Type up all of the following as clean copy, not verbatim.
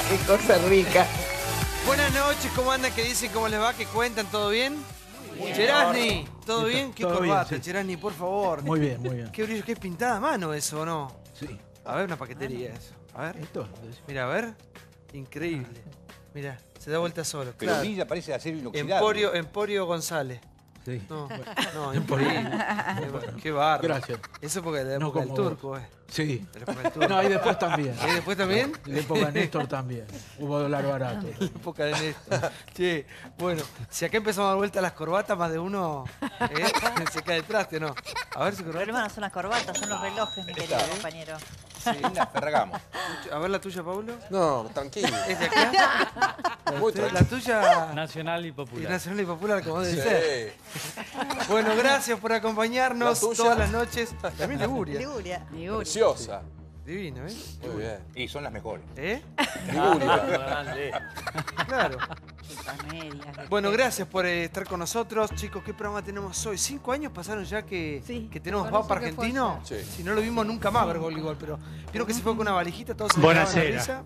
Qué cosa rica. Buenas noches, ¿cómo andan? ¿Qué dicen? ¿Cómo les va? ¿Qué cuentan? ¿Todo bien? Cherasni, ¿todo bien? ¿Qué corbata, sí. Cherasni, por favor? Muy bien, muy bien. Qué brillo, qué pintada a mano eso, ¿o no? Sí. A ver, una paquetería eso. A ver. ¿Esto? Mira, a ver. Increíble. Mira, se da vuelta solo. Pero Claro. brilla, parece acero inoxidable. Emporio González. Sí. No, increíble. Qué bárbaro. Gracias. Eso porque de la No época del como turco, Sí. De la época del turco. No, y después también. ¿Y después también? En la época de Néstor también. Hubo dólar barato. La época de Néstor. Che, bueno, si acá empezamos a dar vuelta las corbatas, más de uno se cae detrás, ¿o no? A ver si corbata. Pero hermano, son las corbatas, son los relojes, mi querido compañero. Sí, la Ferragamo. A ver la tuya, Paulo. No, tranquilo. ¿Es de acá? Muy La tuya... Nacional y popular. Nacional y popular, como debe Sí. ser. Bueno, gracias por acompañarnos ¿La tuya? todas las noches. También Liguria. Liguria. Preciosa. Divino, ¿eh? Muy bien. Y son las mejores. ¿Eh? Liguria. Claro. Medias, Bueno, gracias por estar con nosotros. Chicos, ¿qué programa tenemos hoy? 5 años pasaron ya que tenemos Papa argentino. Sí. Si no lo vimos nunca más, Bergoglio igual, pero vieron que se fue con una valijita, todos se Buonasera.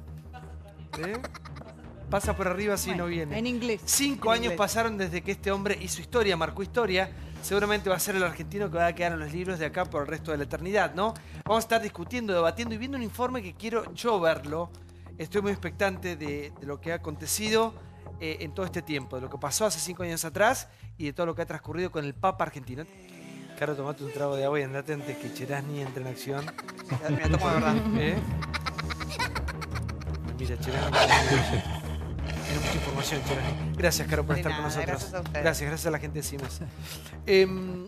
Pasa por arriba si no viene. En inglés. 5 años pasaron desde que este hombre hizo historia, marcó historia. Seguramente va a ser el argentino que va a quedar en los libros de acá por el resto de la eternidad, ¿no? Vamos a estar discutiendo, debatiendo y viendo un informe que quiero yo verlo. Estoy muy expectante de lo que ha acontecido en todo este tiempo, de lo que pasó hace 5 años atrás y de todo lo que ha transcurrido con el Papa argentino. Caro, tomate un trago de agua y andate antes que Cherasni entre en acción. Me tomo de verdad. Mira, Cherasni. Tiene mucha información, Cherasni. Gracias, Caro, por De estar nada, con nosotros. gracias a ustedes. Gracias a la gente de Siemens.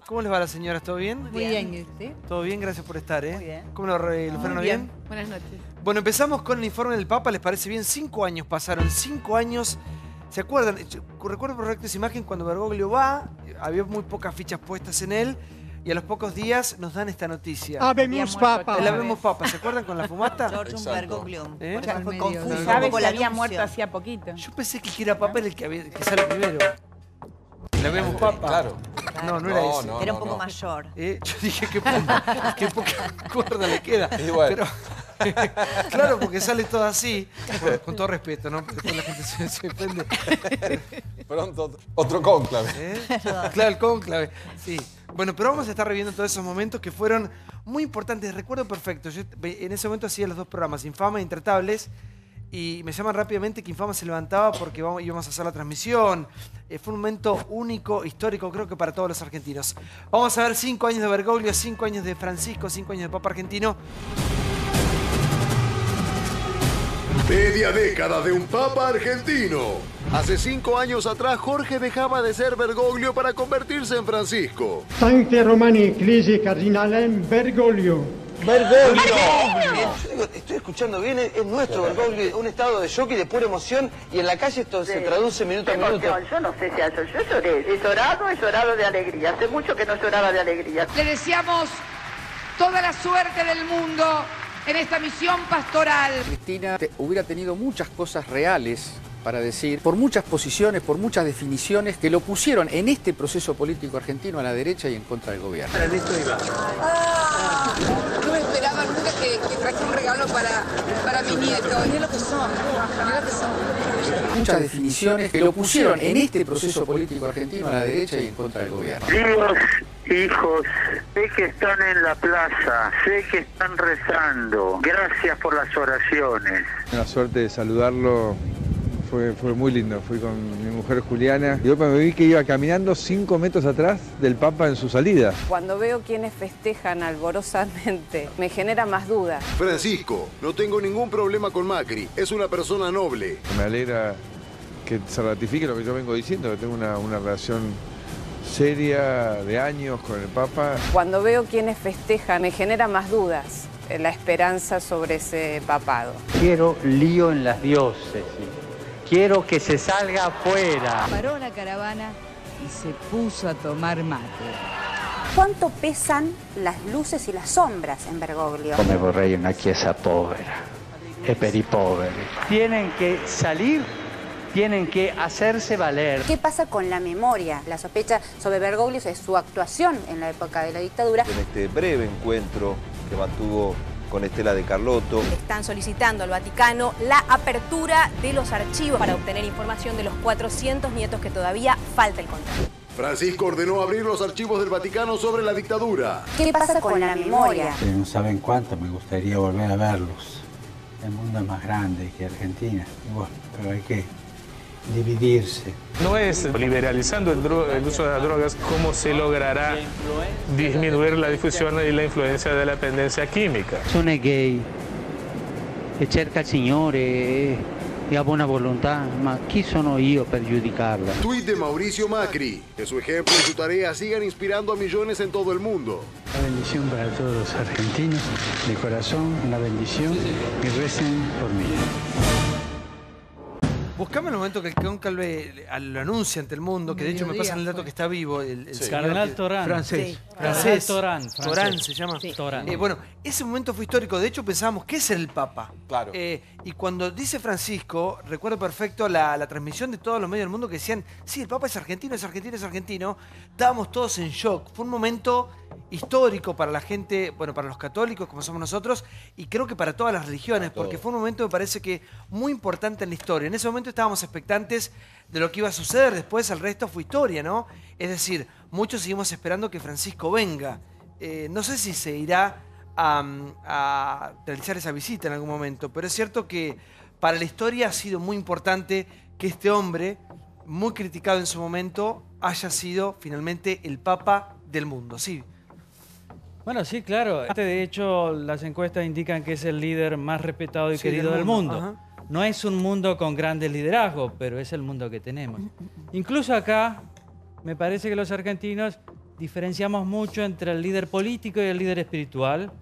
¿Cómo les va a las señoras? ¿Todo bien? Muy bien, ¿y usted? Todo bien, gracias por estar, ¿eh? Muy bien. ¿Cómo lo fueron bien? Buenas noches. Bueno, empezamos con el informe del Papa, ¿les parece bien? 5 años pasaron, 5 años. ¿Se acuerdan? Recuerdo perfecto esa imagen cuando Bergoglio va, había muy pocas fichas puestas en él y a los pocos días nos dan esta noticia. Habemos Papa. El Habemos Papa, ¿se acuerdan con la fumata? George Exacto. Bergoglio. ¿Eh? Por eso fue Al medio, confuso. ¿no? un ¿Sabes poco que el había anuncio. muerto hacía poquito? Yo pensé que era Papa era el que sale primero. El Habemos Papa. Claro. No, no era No, ese. no. Era un poco mayor. Yo dije, qué poca cuerda le queda. Y bueno. Pero, claro, porque sale todo así, con todo respeto, ¿no? Porque después la gente se ofende. Pronto otro cónclave. Claro, el cónclave, sí. Bueno, pero vamos a estar reviendo todos esos momentos que fueron muy importantes. Recuerdo perfecto, yo en ese momento hacía los dos programas, Infama e Intratables, y me llaman rápidamente que Infama se levantaba porque íbamos a hacer la transmisión. Fue un momento único, histórico, creo que para todos los argentinos. Vamos a ver 5 años de Bergoglio, 5 años de Francisco, 5 años de Papa argentino. Media década de un papa argentino. Hace 5 años atrás, Jorge dejaba de ser Bergoglio para convertirse en Francisco. Sancte Romani Ecclesiae Cardinalem Bergoglio. Estoy escuchando bien, es nuestro Bergoglio, un estado de shock y de pura emoción, y en la calle esto se traduce minuto a minuto. Yo no sé si yo lloré, he llorado de alegría, hace mucho que no lloraba de alegría. Le deseamos toda la suerte del mundo en esta misión pastoral. Cristina hubiera tenido muchas cosas reales para decir, por muchas posiciones, por muchas definiciones que lo pusieron en este proceso político argentino a la derecha y en contra del gobierno. No me esperaba nunca que traje un regalo para mi nieto. Mirá lo que son, mirá lo que son. Muchas definiciones que lo pusieron en este proceso político argentino a la derecha y en contra del gobierno. Dios, hijos, sé que están en la plaza, sé que están rezando. Gracias por las oraciones. La suerte de saludarlo fue muy lindo. Fui con mi mujer Juliana y me vi que iba caminando 5 metros atrás del Papa en su salida. Cuando veo quienes festejan alborozamente, me genera más dudas. Francisco, no tengo ningún problema con Macri. Es una persona noble. Me alegra que se ratifique lo que yo vengo diciendo, que tengo una relación seria de años con el Papa. Cuando veo quienes festejan, me genera más dudas la esperanza sobre ese papado. Quiero lío en las diócesis. Quiero que se salga afuera. Paró la caravana y se puso a tomar mate. ¿Cuánto pesan las luces y las sombras en Bergoglio? Come vorrei una chiesa povera e per i poveri. Tienen que salir, tienen que hacerse valer. ¿Qué pasa con la memoria? La sospecha sobre Bergoglio es su actuación en la época de la dictadura. En este breve encuentro que mantuvo con con Estela de Carlotto. Están solicitando al Vaticano la apertura de los archivos para obtener información de los 400 nietos que todavía falta el control. Francisco ordenó abrir los archivos del Vaticano sobre la dictadura. ¿Qué pasa con la memoria? No saben cuánto me gustaría volver a verlos. El mundo es más grande que Argentina. Y bueno, pero hay que dividirse. No es liberalizando el uso de las drogas cómo se logrará disminuir la difusión y la influencia de la dependencia química. Sono gay e cerca il Signore e ha buona volontà, ma chi sono io per giudicarla? Tuit de Mauricio Macri. Que su ejemplo y su tarea sigan inspirando a millones en todo el mundo. Una bendición para todos los argentinos, de corazón, una bendición y recen por mí. Buscame el momento que el cónclave lo anuncia ante el mundo, que de hecho me pasan el dato que está vivo. El Cardenal Torán. Francés. Sí. Francés. Torán se llama. Sí. Torán. Bueno, ese momento fue histórico. De hecho, pensábamos, ¿qué es el Papa? Claro. Y cuando dice Francisco, recuerdo perfecto la transmisión de todos los medios del mundo que decían, sí, el Papa es argentino, es argentino, es argentino. Estábamos todos en shock. Fue un momento histórico para la gente, bueno, para los católicos como somos nosotros, y creo que para todas las religiones, porque fue un momento, me parece que muy importante en la historia. En ese momento estábamos expectantes de lo que iba a suceder, después el resto fue historia, ¿no? Es decir, muchos seguimos esperando que Francisco venga. No sé si se irá a realizar esa visita en algún momento, pero es cierto que para la historia ha sido muy importante que este hombre, muy criticado en su momento, haya sido finalmente el Papa del mundo, sí. Bueno, sí, claro. De hecho, las encuestas indican que es el líder más respetado y querido del mundo. Ajá. No es un mundo con grandes liderazgos, pero es el mundo que tenemos. Incluso acá, me parece que los argentinos diferenciamos mucho entre el líder político y el líder espiritual,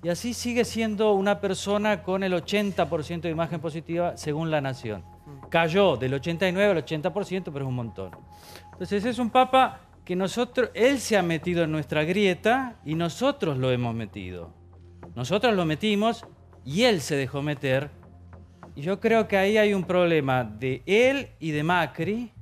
y así sigue siendo una persona con el 80% de imagen positiva según La Nación. Cayó del 89 al 80%, pero es un montón. Entonces es un papa que él se ha metido en nuestra grieta y nosotros lo hemos metido. Nosotros lo metimos y él se dejó meter. Y yo creo que ahí hay un problema de él y de Macri,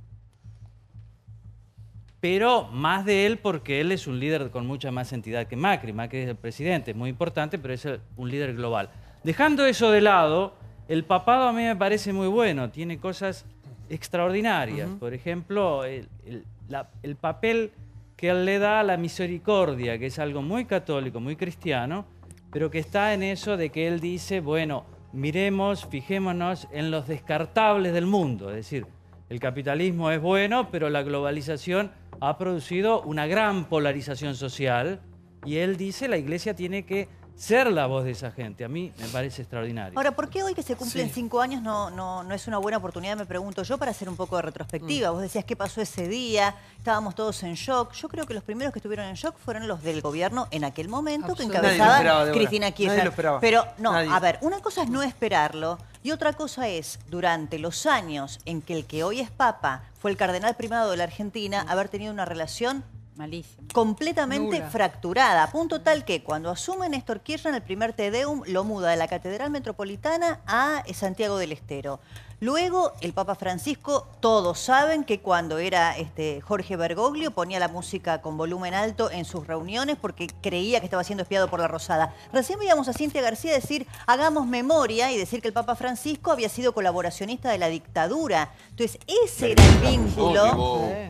pero más de él porque él es un líder con mucha más entidad que Macri. Macri es el presidente, es muy importante, pero es un líder global. Dejando eso de lado, el papado a mí me parece muy bueno, tiene cosas extraordinarias. Por ejemplo, el papel que él le da a la misericordia, que es algo muy católico, muy cristiano, pero que está en eso de que él dice, bueno, miremos, fijémonos en los descartables del mundo. Es decir, el capitalismo es bueno, pero la globalización ha producido una gran polarización social y él dice la Iglesia tiene que ser la voz de esa gente. A mí me parece extraordinario. Ahora, ¿por qué hoy que se cumplen 5 años no es una buena oportunidad, me pregunto yo, para hacer un poco de retrospectiva? Vos decías qué pasó ese día, estábamos todos en shock. Yo creo que los primeros que estuvieron en shock fueron los del gobierno en aquel momento, que encabezaba Cristina Kirchner. Pero no, a ver, una cosa es no esperarlo y otra cosa es, durante los años en que el que hoy es Papa fue el cardenal primado de la Argentina, haber tenido una relación malísimo, completamente fracturada, a punto tal que cuando asume Néstor Kirchner el primer Te Deum lo muda de la Catedral Metropolitana a Santiago del Estero. Luego el Papa Francisco, todos saben que cuando era Jorge Bergoglio ponía la música con volumen alto en sus reuniones porque creía que estaba siendo espiado por la Rosada. Recién veíamos a Cintia García decir, hagamos memoria, y decir que el Papa Francisco había sido colaboracionista de la dictadura. Entonces ese era el vínculo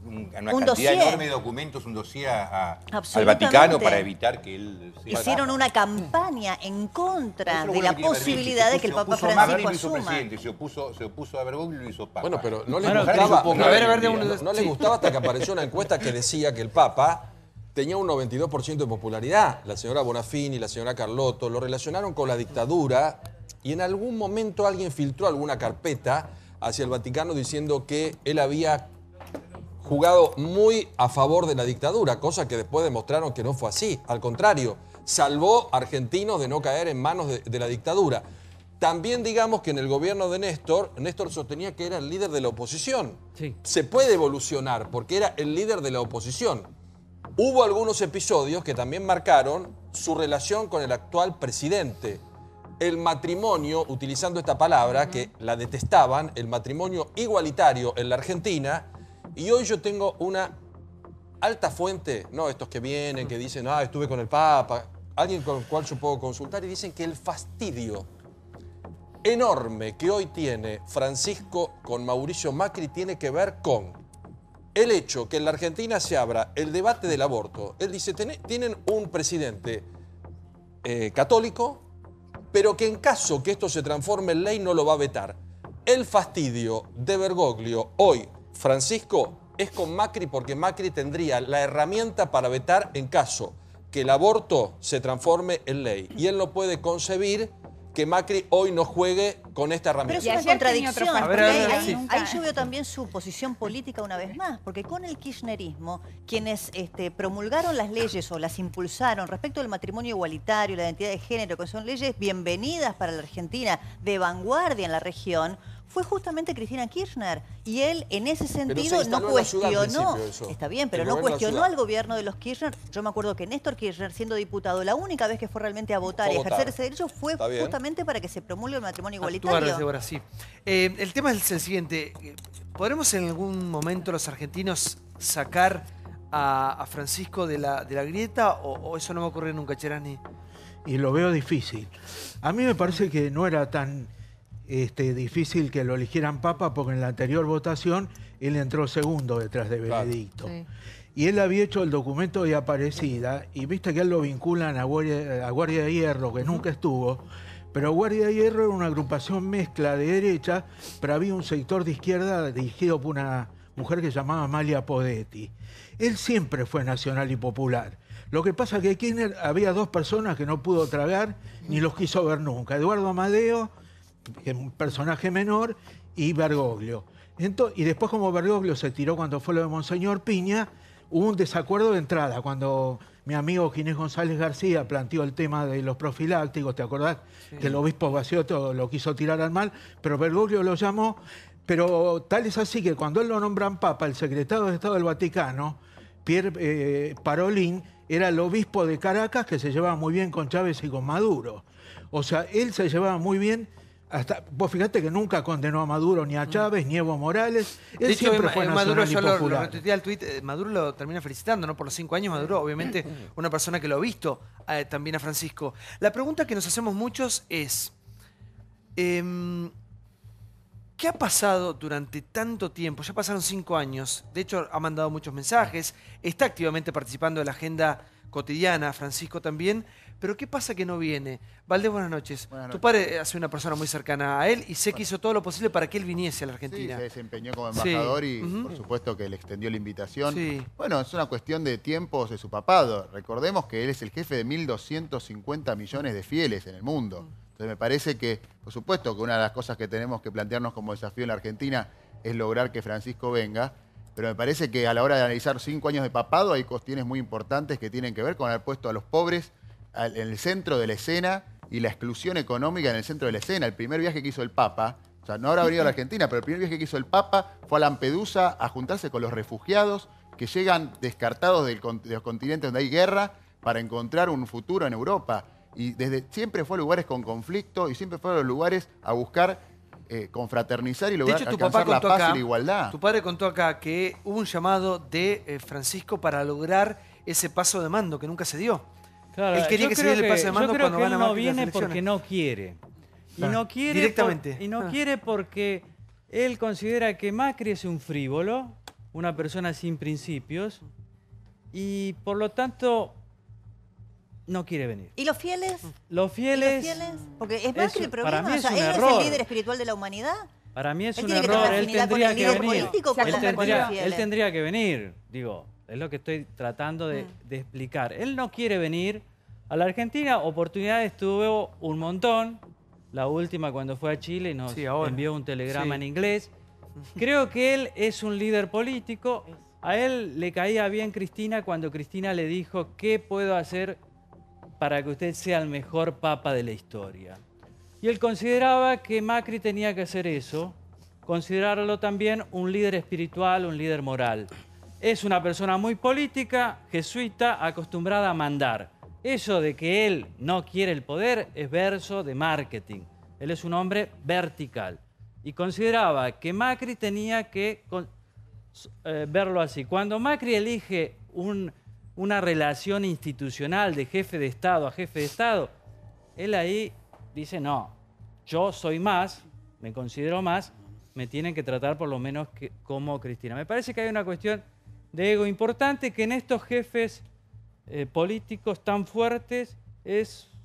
una cantidad enorme de documentos, un dossier al Vaticano para evitar que él... Hicieron una campaña en contra de la posibilidad de que el Papa Francisco asuma. Se opuso a Bergoglio y lo hizo Papa. Bueno, pero no le gustaba hasta que apareció una encuesta que decía que el Papa tenía un 92% de popularidad. La señora Bonafini, la señora Carlotto lo relacionaron con la dictadura y en algún momento alguien filtró alguna carpeta hacia el Vaticano diciendo que él había jugado muy a favor de la dictadura, cosa que después demostraron que no fue así. Al contrario, salvó a argentinos de no caer en manos de la dictadura. También digamos que en el gobierno de Néstor sostenía que era el líder de la oposición. Sí. Se puede evolucionar porque era el líder de la oposición. Hubo algunos episodios que también marcaron su relación con el actual presidente. El matrimonio, utilizando esta palabra que la detestaban, el matrimonio igualitario en la Argentina. Y hoy yo tengo una alta fuente, no estos que vienen, que dicen, estuve con el Papa, alguien con el cual yo puedo consultar y dicen que el fastidio enorme que hoy tiene Francisco con Mauricio Macri tiene que ver con el hecho que en la Argentina se abra el debate del aborto. Él dice, tienen un presidente católico, pero que en caso que esto se transforme en ley no lo va a vetar. El fastidio de Bergoglio hoy, Francisco, es con Macri porque Macri tendría la herramienta para vetar en caso que el aborto se transforme en ley. Y él no puede concebir que Macri hoy no juegue con esta herramienta. Pero es una contradicción. Ahí yo veo también su posición política una vez más, porque con el kirchnerismo, quienes promulgaron las leyes o las impulsaron respecto al matrimonio igualitario, la identidad de género, que son leyes bienvenidas para la Argentina, de vanguardia en la región, fue justamente Cristina Kirchner. Y él, en ese sentido, no cuestionó. Está bien, pero no cuestionó al gobierno de los Kirchner. Yo me acuerdo que Néstor Kirchner, siendo diputado, la única vez que fue realmente a votar y ejercer ese derecho fue justamente para que se promulgue el matrimonio igualitario. Ahora sí. El tema es el siguiente. ¿Podremos en algún momento los argentinos sacar a Francisco de la grieta o eso no va a ocurrir nunca, Cherasni? Y lo veo difícil. A mí me parece que no era tan difícil que lo eligieran papa, porque en la anterior votación él entró segundo detrás de Benedicto. Sí. Y él había hecho el documento de Aparecida, y viste que él lo vinculan a Guardia de Hierro, que nunca estuvo, pero Guardia de Hierro era una agrupación mezcla de derecha, pero había un sector de izquierda dirigido por una mujer que se llamaba Amalia Podetti. Él siempre fue nacional y popular. Lo que pasa es que Kirchner había dos personas que no pudo tragar ni los quiso ver nunca. Eduardo Amadeo, que es un personaje menor, y Bergoglio. Y después, como Bergoglio se tiró cuando fue lo de Monseñor Piña, hubo un desacuerdo de entrada. Cuando mi amigo Ginés González García planteó el tema de los profilácticos, ¿te acordás? Sí. Que el obispo Baciotto lo quiso tirar al mal, pero Bergoglio lo llamó. Pero tal es así que cuando él lo nombran papa, el secretario de Estado del Vaticano, Pierre Parolin, era el obispo de Caracas, que se llevaba muy bien con Chávez y con Maduro. O sea, él se llevaba muy bien. Vos fíjate que nunca condenó a Maduro ni a Chávez, ni a Evo Morales. Él siempre fue Maduro, nacional y popular. Lo retuiteé al tuit, Maduro lo termina felicitando, ¿no? Por los 5 años, Maduro, obviamente, una persona que lo ha visto también a Francisco. La pregunta que nos hacemos muchos es, ¿qué ha pasado durante tanto tiempo? Ya pasaron 5 años, de hecho ha mandado muchos mensajes, está activamente participando de la agenda cotidiana, Francisco también, pero ¿qué pasa que no viene? Valdés, buenas noches. Tu padre ha sido una persona muy cercana a él y sé que hizo todo lo posible para que él viniese a la Argentina. Sí, se desempeñó como embajador y por supuesto que le extendió la invitación. Sí. Bueno, es una cuestión de tiempos de su papado. Recordemos que él es el jefe de 1.250 millones de fieles en el mundo. Entonces me parece que, por supuesto, que una de las cosas que tenemos que plantearnos como desafío en la Argentina es lograr que Francisco venga. Pero me parece que a la hora de analizar 5 años de papado hay cuestiones muy importantes que tienen que ver con haber puesto a los pobres en el centro de la escena y la exclusión económica en el centro de la escena. El primer viaje que hizo el Papa, o sea, no habrá venido a la Argentina, pero el primer viaje que hizo el Papa fue a Lampedusa a juntarse con los refugiados que llegan descartados de los continentes donde hay guerra para encontrar un futuro en Europa. Y desde siempre fue a lugares con conflicto y siempre fue a los lugares a buscar confraternizar y lograr alcanzar la paz y la igualdad. Tu padre contó acá que hubo un llamado de Francisco para lograr ese paso de mando que nunca se dio. Claro, él quería que se diera el paso de mando cuando van a no viene porque no quiere. Y no quiere directamente. Y no quiere porque él considera que Macri es un frívolo, una persona sin principios, y por lo tanto no quiere venir. ¿Y los fieles? Los fieles... Porque es Macri el problema. Para mí es o sea, un ¿él error. es el líder espiritual de la humanidad? Para mí es un error. Él tendría que venir. Él tendría que venir. Digo, es lo que estoy tratando de explicar. Él no quiere venir a la Argentina. Oportunidades tuvo un montón. La última cuando fue a Chile nos envió un telegrama en inglés. Creo que él es un líder político. A él le caía bien Cristina cuando Cristina le dijo ¿qué puedo hacer para que usted sea el mejor papa de la historia? Y él consideraba que Macri tenía que hacer eso, considerarlo también un líder espiritual, un líder moral. Es una persona muy política, jesuita, acostumbrada a mandar. Eso de que él no quiere el poder es verso de marketing. Él es un hombre vertical. Y consideraba que Macri tenía que verlo así. Cuando Macri elige un una relación institucional de jefe de Estado a jefe de Estado, él ahí dice, no, yo soy más, me considero más, me tienen que tratar por lo menos como Cristina. Me parece que hay una cuestión de ego importante que en estos jefes políticos tan fuertes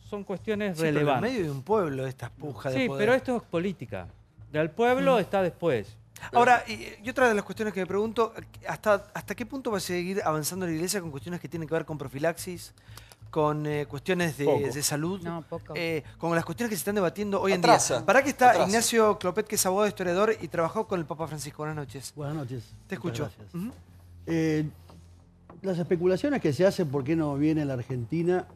son cuestiones relevantes. Pero en medio de un pueblo estas pujas de sí, poder. pero esto es política. Del pueblo está después. Ahora, y otra de las cuestiones que me pregunto, ¿hasta qué punto va a seguir avanzando la Iglesia con cuestiones que tienen que ver con profilaxis, con cuestiones de salud, con las cuestiones que se están debatiendo hoy en día? Para que está Ignacio Clopet, que es abogado historiador y trabajó con el Papa Francisco. Buenas noches. Buenas noches. Te escucho. Las especulaciones que se hacen por qué no viene la Argentina,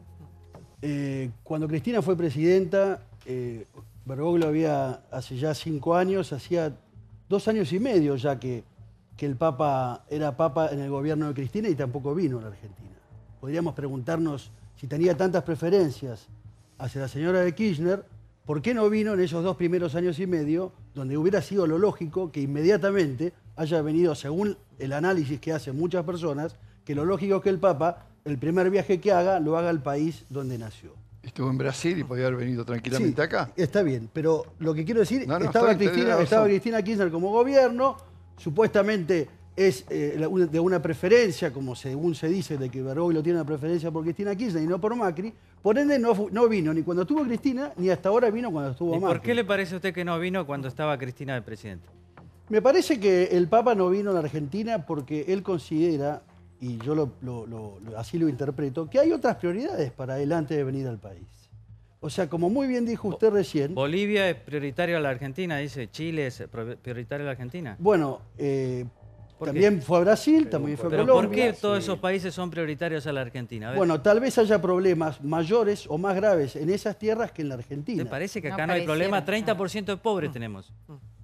cuando Cristina fue presidenta, Bergoglio había, hace ya 5 años, hacía 2 años y medio ya que el Papa era Papa en el gobierno de Cristina y tampoco vino a la Argentina. Podríamos preguntarnos si tenía tantas preferencias hacia la señora de Kirchner, ¿por qué no vino en esos 2 primeros años y medio, donde hubiera sido lo lógico que inmediatamente haya venido, según el análisis que hacen muchas personas, que lo lógico es que el Papa, el primer viaje que haga, lo haga al país donde nació? Estuvo en Brasil y podía haber venido tranquilamente acá. Está bien, pero lo que quiero decir, estaba Cristina Kirchner como gobierno, supuestamente es de una preferencia, como según se dice, de que Bergoglio tiene una preferencia por Cristina Kirchner y no por Macri. Por ende, no vino ni cuando estuvo Cristina, ni hasta ahora vino cuando estuvo Macri. ¿Por qué le parece a usted que no vino cuando estaba Cristina de presidente? Me parece que el Papa no vino a la Argentina porque él considera, y yo así lo interpreto, que hay otras prioridades para él antes de venir al país. O sea, como muy bien dijo usted recién... Bolivia es prioritario a la Argentina, dice. Chile es prioritario a la Argentina. Bueno, también fue a Brasil, también fue a Colombia. ¿Por qué todos esos países son prioritarios a la Argentina? Bueno, tal vez haya problemas mayores o más graves en esas tierras que en la Argentina. ¿Te parece que acá no hay problema? 30% de pobres tenemos.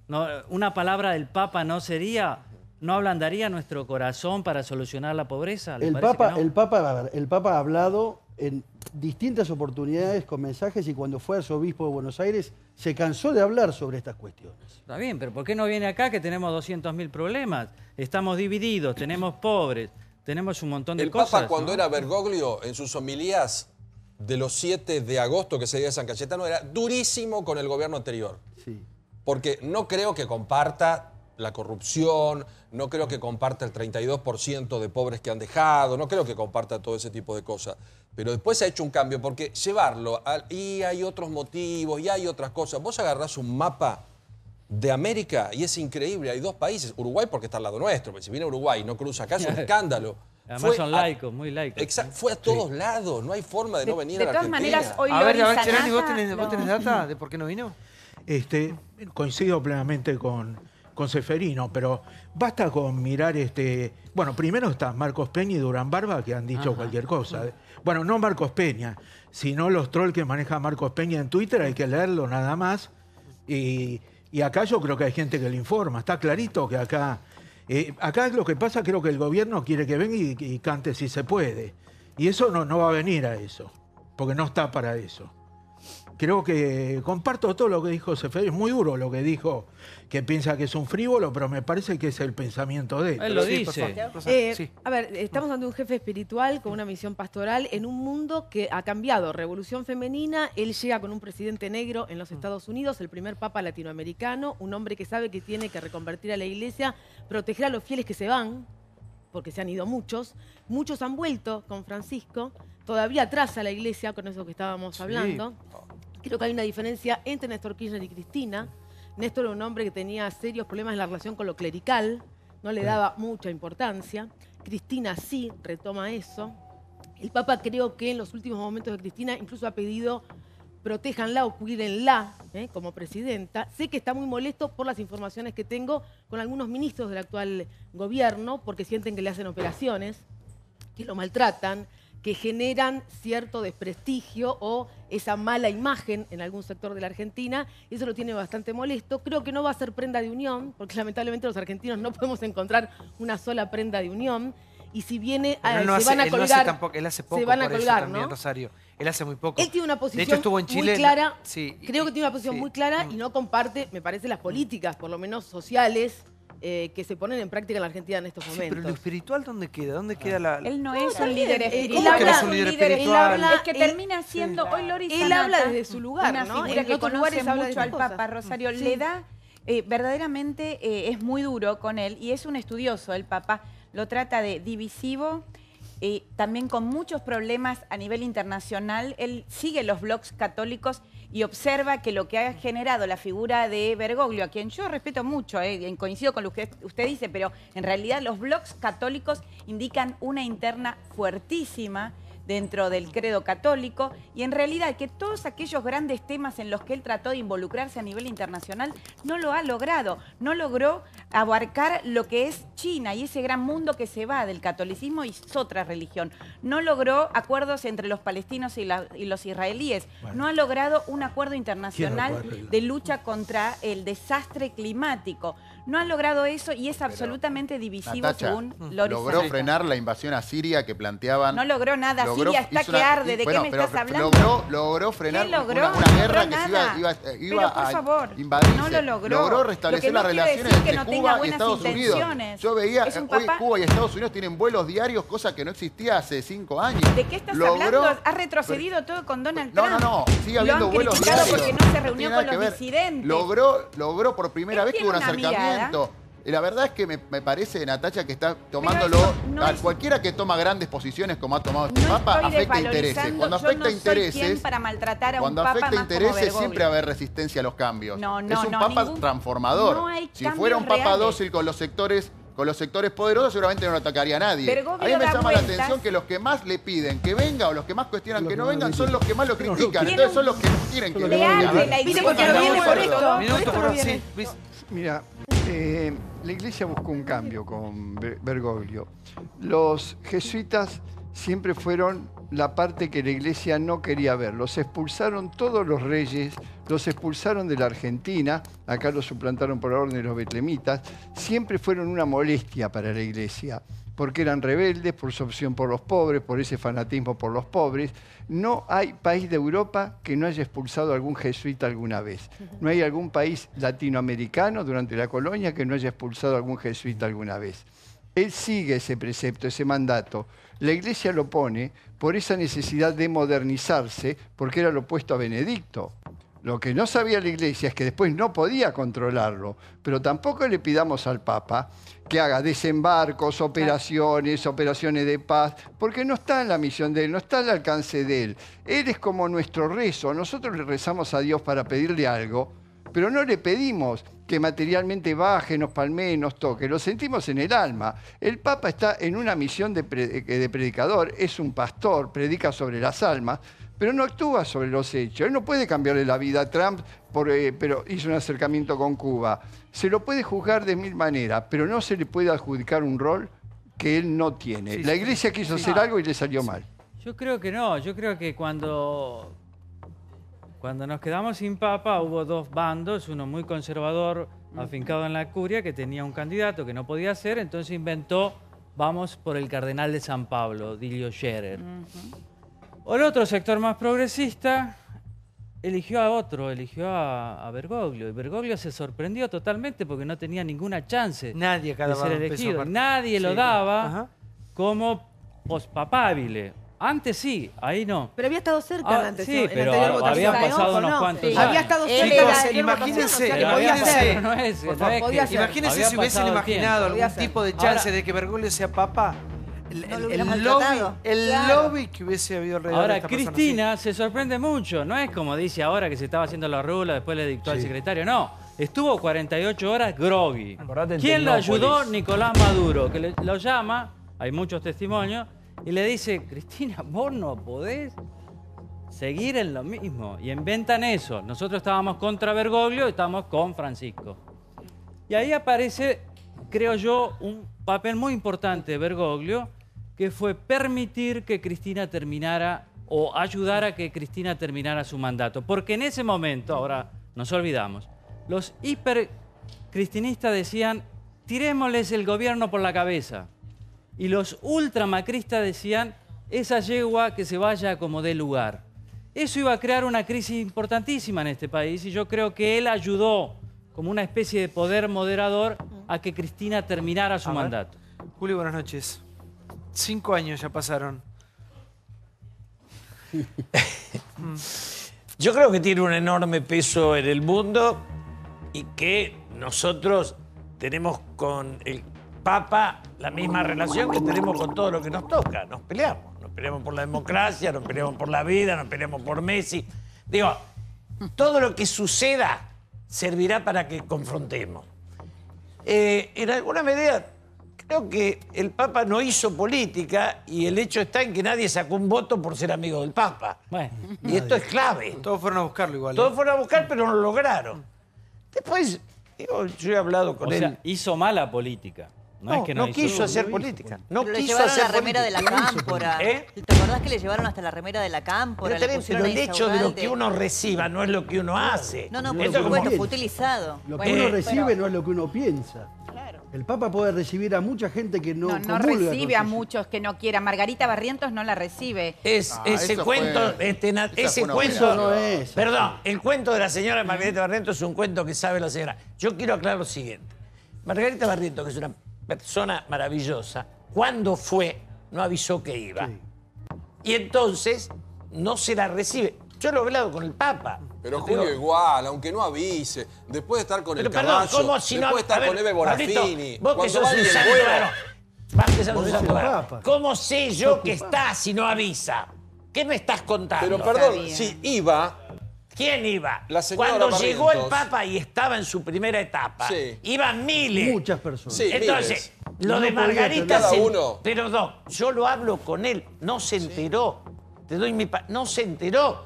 No, una palabra del Papa no sería... ¿No ablandaría nuestro corazón para solucionar la pobreza? El Papa ha hablado en distintas oportunidades con mensajes y cuando fue arzobispo de Buenos Aires se cansó de hablar sobre estas cuestiones. Está bien, pero ¿por qué no viene acá que tenemos 200.000 problemas? Estamos divididos, tenemos pobres, tenemos un montón de cosas. El Papa cuando era Bergoglio, en sus homilías de los 7 de agosto que se dio de San Cayetano, era durísimo con el gobierno anterior. Sí. Porque no creo que comparta la corrupción, no creo que comparta el 32% de pobres que han dejado, no creo que comparta todo ese tipo de cosas. Pero después se ha hecho un cambio, porque llevarlo, y hay otros motivos, y hay otras cosas. Vos agarrás un mapa de América y es increíble, hay 2 países, Uruguay porque está al lado nuestro, pero si viene Uruguay y no cruza acá es un escándalo. Además son laicos, muy laicos. Exacto, fue a todos lados, no hay forma de no venir a la Argentina. De todas maneras, hoy a ver, Cherani, ¿vos tenés data de por qué no vino? Coincido plenamente con Ceferino, pero basta con mirar bueno, primero está Marcos Peña y Durán Barba que han dicho cualquier cosa. Bueno, no Marcos Peña, sino los trolls que maneja Marcos Peña en Twitter, hay que leerlo nada más. Y acá yo creo que hay gente que le informa. Está clarito que acá lo que pasa, creo que el gobierno quiere que venga y cante si se puede. Y eso no va a venir a eso, porque no está para eso. Creo que comparto todo lo que dijo Ceferino. Es muy duro lo que dijo, que piensa que es un frívolo, pero me parece que es el pensamiento de él. Él lo dice. A ver, estamos ante un jefe espiritual con una misión pastoral en un mundo que ha cambiado. Revolución femenina, él llega con un presidente negro en los Estados Unidos, el primer papa latinoamericano, un hombre que sabe que tiene que reconvertir a la iglesia, proteger a los fieles que se van, porque se han ido muchos. Muchos han vuelto con Francisco, todavía atrasa la iglesia con eso que estábamos hablando. Creo que hay una diferencia entre Néstor Kirchner y Cristina. Néstor era un hombre que tenía serios problemas en la relación con lo clerical, no le daba mucha importancia. Cristina sí retoma eso. El Papa creo que en los últimos momentos de Cristina incluso ha pedido protéjanla o cuídenla como presidenta. Sé que está muy molesto por las informaciones que tengo con algunos ministros del actual gobierno porque sienten que le hacen operaciones, que lo maltratan, que generan cierto desprestigio o esa mala imagen en algún sector de la Argentina, y eso lo tiene bastante molesto. Creo que no va a ser prenda de unión, porque lamentablemente los argentinos no podemos encontrar una sola prenda de unión, y si viene, se van a colgar, él hace poco se van a colgar, también, ¿no? Rosario. Él hace muy poco. Él tiene una posición de hecho, estuvo en Chile, muy clara, sí, creo que tiene una posición muy clara y no comparte, me parece, las políticas, por lo menos sociales, que se ponen en práctica en la Argentina en estos momentos. Pero lo espiritual, ¿dónde queda? ¿Dónde queda la...? Él no es un líder espiritual. ¿Cómo que no es un líder espiritual? Es que termina siendo, hoy Lori Él Sanata, habla desde su lugar, una ¿no? figura En que otros conoce lugares habla de mucho estas al cosas. Papa, Rosario, Sí. le da, verdaderamente es muy duro con él y es un estudioso, el Papa lo trata de divisivo, también con muchos problemas a nivel internacional. Él sigue los blogs católicos y observa que lo que ha generado la figura de Bergoglio, a quien yo respeto mucho, coincido con lo que usted dice, pero en realidad los blogs católicos indican una interna fuertísima dentro del credo católico y en realidad que todos aquellos grandes temas en los que él trató de involucrarse a nivel internacional no lo ha logrado, no logró abarcar lo que es China y ese gran mundo que se va del catolicismo y es otra religión, no logró acuerdos entre los palestinos y los israelíes, no ha logrado un acuerdo internacional de lucha contra el desastre climático, no ha logrado eso y es absolutamente divisivo. Natacha, según Lori logró Sanata. frenar la invasión a Siria que planteaban. No logró nada, Siria está que arde, ¿de qué me estás hablando? Logró frenar ¿Qué logró? una guerra No que logró se iba Pero, por favor, a invadirse. no lo logró. Logró restablecer Lo que no las quiere relaciones decir que entre no tenga Cuba y buenas Estados Unidos. intenciones. Yo veía, Es un hoy papá- Cuba y Estados Unidos tienen vuelos diarios, cosa que no existía hace 5 años. ¿De qué estás Logró- hablando? Ha retrocedido todo con Donald No, Trump. no, sigue Lo habiendo han vuelos criticado diarios. porque no se No reunió tiene con nada que los ver. disidentes. Logró por primera vez que hubo un tiene una acercamiento. Y la verdad es que me parece, Natacha, que está tomándolo. eso no A es- cualquiera que toma grandes posiciones como ha tomado este No Papa, estoy afecta intereses. desvalorizando, Cuando yo afecta no soy intereses. quien para maltratar a un Cuando papa afecta más como intereses Bergoglio. siempre va a haber resistencia a los cambios. No, es un no, papa ningún- transformador. no hay Si fuera un cambios papa reales. dócil con los sectores poderosos, seguramente no lo atacaría a nadie. Bergoglio A mí me da llama la vueltas. atención que los que más le piden que venga o los que más cuestionan que no más vengan lo son los que más lo critican. critican. Tiene Entonces son los que quieren que Son los venga. que más lo Leal de la iglesia, porque no viene viene por por esto. esto. Minuto, no por viene. sí, Luis. Mira, la iglesia buscó un cambio con Bergoglio. Los jesuitas siempre fueron la parte que la iglesia no quería ver. Los expulsaron todos los reyes, los expulsaron de la Argentina, acá los suplantaron por orden de los betlemitas, siempre fueron una molestia para la iglesia, porque eran rebeldes por su opción por los pobres, por ese fanatismo por los pobres. No hay país de Europa que no haya expulsado a algún jesuita alguna vez. No hay algún país latinoamericano durante la colonia que no haya expulsado a algún jesuita alguna vez. Él sigue ese precepto, ese mandato. La iglesia lo pone por esa necesidad de modernizarse, porque era lo opuesto a Benedicto. Lo que no sabía la iglesia es que después no podía controlarlo, pero tampoco le pidamos al Papa que haga desembarcos, operaciones de paz, porque no está en la misión de él, no está al alcance de él. Él es como nuestro rezo. Nosotros le rezamos a Dios para pedirle algo, pero no le pedimos que materialmente baje, nos palmee, nos toque. Lo sentimos en el alma. El Papa está en una misión de predicador, es un pastor, predica sobre las almas, pero no actúa sobre los hechos. Él no puede cambiarle la vida a Trump, pero hizo un acercamiento con Cuba. Se lo puede juzgar de mil maneras, pero no se le puede adjudicar un rol que él no tiene. La iglesia quiso hacer algo y le salió mal. Yo creo que no. Yo creo que cuando nos quedamos sin papa hubo dos bandos, uno muy conservador, afincado en la curia, que tenía un candidato que no podía ser, entonces inventó, vamos por el cardenal de San Pablo, Dilio Scherer. O el otro sector más progresista eligió a otro, eligió a Bergoglio. Y Bergoglio se sorprendió totalmente porque no tenía ninguna chance Nadie cada de ser vez elegido. empezó a Nadie lo Sí, daba ajá. como pospapabile. Antes sí, ahí no. Pero había estado cerca antes. Sí, en pero anterior habían votación. pasado unos No, cuantos sí. años. Había estado Él cerca. era- en la anterior imagínense, votación, o sea, que Pero podía había ser. pasado, no es Por favor, que- podía ser. Imagínense había si hubiesen pasado el tiempo. imaginado Podía algún ser. tipo de chance Ahora- de que Bergoglio sea papa. No lo hubiera maltratado. El Claro. lobby que hubiese habido alrededor de Ahora, esta persona, Cristina se sorprende mucho. No es como dice ahora que se estaba haciendo la rula, después le dictó al secretario. No, estuvo 48 horas groggy. Acordate del ¿Quién lo Tecnópolis. ayudó? Nicolás Maduro, que lo llama, hay muchos testimonios, y le dice, Cristina, vos no podés seguir en lo mismo. Y inventan eso. Nosotros estábamos contra Bergoglio y estábamos con Francisco. Y ahí aparece, creo yo, un papel muy importante de Bergoglio, que fue permitir que Cristina terminara o ayudar a que Cristina terminara su mandato. Porque en ese momento, ahora nos olvidamos, los hipercristinistas decían, tirémosles el gobierno por la cabeza. Y los ultramacristas decían, esa yegua que se vaya como dé lugar. Eso iba a crear una crisis importantísima en este país y yo creo que él ayudó como una especie de poder moderador a que Cristina terminara su mandato. Julio, buenas noches. 5 años ya pasaron. Yo creo que tiene un enorme peso en el mundo y que nosotros tenemos con el Papa la misma relación que tenemos con todo lo que nos toca. Nos peleamos. Nos peleamos por la democracia, nos peleamos por la vida, nos peleamos por Messi. Digo, todo lo que suceda servirá para que confrontemos. En alguna medida, creo que el Papa no hizo política y el hecho está en que nadie sacó un voto por ser amigo del Papa. Bueno, y esto es clave. Todos fueron a buscarlo igual. Todos fueron a buscar, pero no lo lograron. Después, digo, yo he hablado con él. O sea, hizo mala política. No quiso hacer política. No pero le quiso llevaron hacer la remera política. de la cámpora. ¿Te acordás que le llevaron hasta la remera de la cámpora? Pero el hecho de lo que uno reciba no es lo que uno hace. No, por supuesto, fue utilizado. Lo que uno recibe no es lo que uno piensa. El Papa puede recibir a mucha gente que no no recibe a muchos que no quiera. Margarita Barrientos no la recibe. Ese cuento no es. Perdón, el cuento de la señora Margarita Barrientos es un cuento que sabe la señora. Yo quiero aclarar lo siguiente. Margarita Barrientos, que es una persona maravillosa, cuando fue, no avisó que iba. Sí. Y entonces no se la recibe. Yo lo he hablado con el Papa. Pero Julio, igual, aunque no avise, después de estar con el perdón, caballo, ¿cómo si no, después de estar con Eve Bonafini, vos que sos un santo, ¿cómo sé yo que está si no avisa? ¿Qué me estás contando? Pero perdón, si iba... ¿Quién iba? La señora Cuando Barrientos. llegó el Papa y estaba en su primera etapa, iban miles. Muchas personas. Sí, entonces, miles. lo de Margarita... uno. Pero no, yo lo hablo con él, no se enteró. Te doy no se enteró.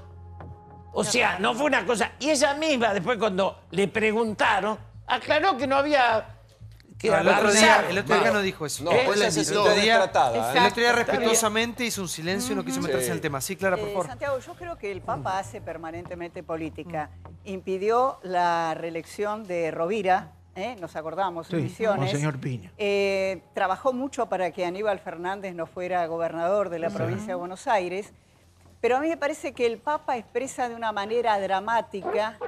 O sea, no fue una cosa... Y ella misma, después cuando le preguntaron, aclaró que no había... el otro día no dijo eso. No, esa se sintió destratada. El otro día respetuosamente hizo un silencio y no quiso meterse en el tema. Sí, Clara, por favor. Santiago, yo creo que el Papa hace permanentemente política. Impidió la reelección de Rovira, nos acordamos, en Misiones. Monseñor Piña. Trabajó mucho para que Aníbal Fernández no fuera gobernador de la provincia de Buenos Aires. Pero a mí me parece que el Papa expresa de una manera dramática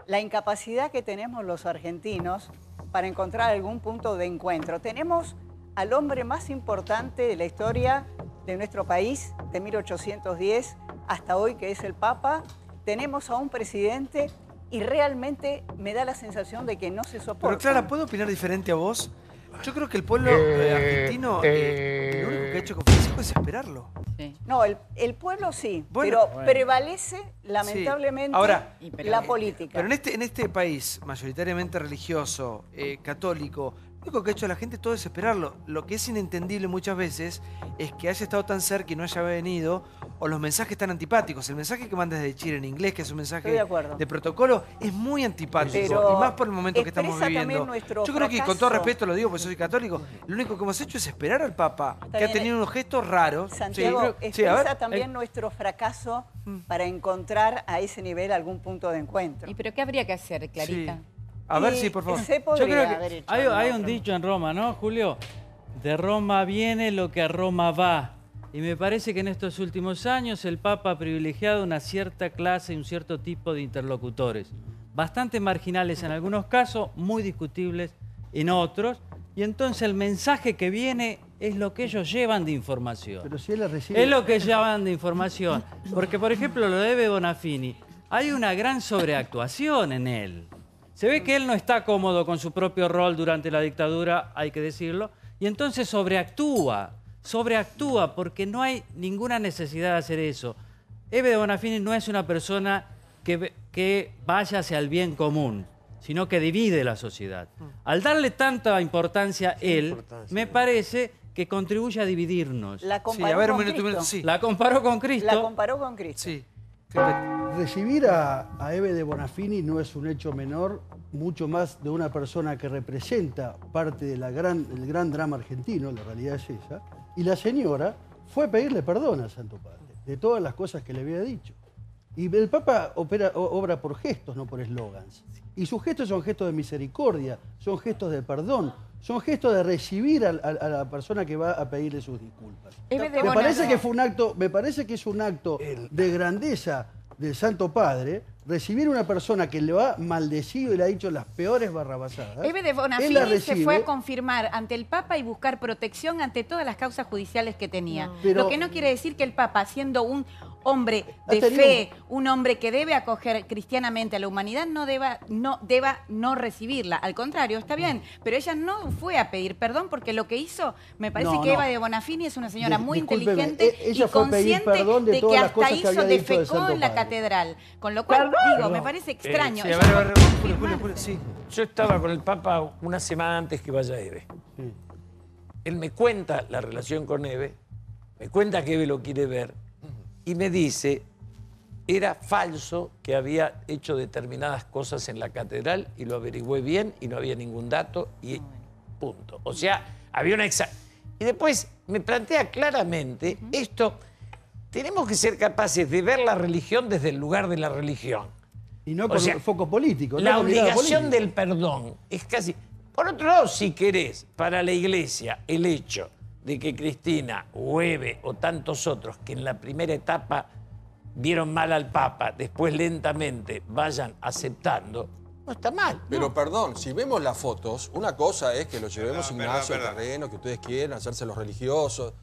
la incapacidad que tenemos los argentinos para encontrar algún punto de encuentro. Tenemos al hombre más importante de la historia de nuestro país, de 1810 hasta hoy, que es el Papa. Tenemos a un presidente y realmente me da la sensación de que no se soporta. Pero Clara, ¿puedo opinar diferente a vos? Yo creo que el pueblo argentino lo único que ha hecho con Francisco es esperarlo. Sí. No, el pueblo sí, pero prevalece lamentablemente la política. Pero en este país mayoritariamente religioso, católico, lo único que ha hecho la gente todo es esperarlo. Lo que es inentendible muchas veces es que haya estado tan cerca y no haya venido, o los mensajes tan antipáticos. El mensaje que manda desde Chile en inglés, que es un mensaje de protocolo, es muy antipático. Y más por el momento que estamos viviendo. Yo creo que, con todo respeto lo digo porque soy católico, lo único que hemos hecho es esperar al Papa, que ha tenido unos gestos raros. Santiago, expresa también nuestro fracaso para encontrar a ese nivel algún punto de encuentro. ¿Y pero qué habría que hacer, Clarita? Sí. A ver, sí, por favor. Yo creo que hay un dicho en Roma, ¿no, Julio? De Roma viene lo que a Roma va. Y me parece que en estos últimos años el Papa ha privilegiado una cierta clase y un cierto tipo de interlocutores. Bastante marginales en algunos casos, muy discutibles en otros. Y entonces el mensaje que viene es lo que ellos llevan de información. Pero si él la recibe... Es lo que llevan de información. Porque, por ejemplo, lo de Eve Bonafini, hay una gran sobreactuación en él. Se ve que él no está cómodo con su propio rol durante la dictadura, hay que decirlo, y entonces sobreactúa porque no hay ninguna necesidad de hacer eso. Eve de Bonafini no es una persona que vaya hacia el bien común, sino que divide la sociedad. Al darle tanta importancia a él, me parece que contribuye a dividirnos. La comparó con Cristo. La comparó con Cristo. La comparó con Cristo. Sí. Recibir a Eve de Bonafini no es un hecho menor, mucho más de una persona que representa parte del gran drama argentino, la realidad es esa, y la señora fue a pedirle perdón al Santo Padre de todas las cosas que le había dicho. Y el Papa obra por gestos, no por eslogans. Y sus gestos son gestos de misericordia, son gestos de perdón, son gestos de recibir a la persona que va a pedirle sus disculpas. Me parece que es un acto de grandeza del Santo Padre, recibir a una persona que lo ha maldecido y le ha dicho las peores barrabasadas. Eve de Bonafini se fue a confirmar ante el Papa y buscar protección ante todas las causas judiciales que tenía. Pero, lo que no quiere decir que el Papa, siendo un hombre de fe, un hombre que debe acoger cristianamente a la humanidad, no deba no recibirla. Al contrario, está bien, pero ella no fue a pedir perdón porque lo que hizo, me parece que Eva de Bonafini es una señora muy inteligente y consciente de que hasta hizo defecó en la catedral. Con lo cual, digo, me parece extraño. Yo estaba con el Papa una semana antes que vaya Eve. Él me cuenta la relación con Eve, me cuenta que Eve lo quiere ver y me dice, era falso que había hecho determinadas cosas en la catedral y lo averigüé bien y no había ningún dato y punto. O sea, había una Y después me plantea claramente esto, tenemos que ser capaces de ver la religión desde el lugar de la religión. Y no con un foco político. La obligación del perdón es casi... Por otro lado, si querés, para la Iglesia, el hecho de que Cristina o Eve o tantos otros que en la primera etapa vieron mal al Papa, después lentamente vayan aceptando, no está mal. Pero perdón, si vemos las fotos, una cosa es que lo llevemos Ignacio al terreno, que ustedes quieren hacerse los religiosos.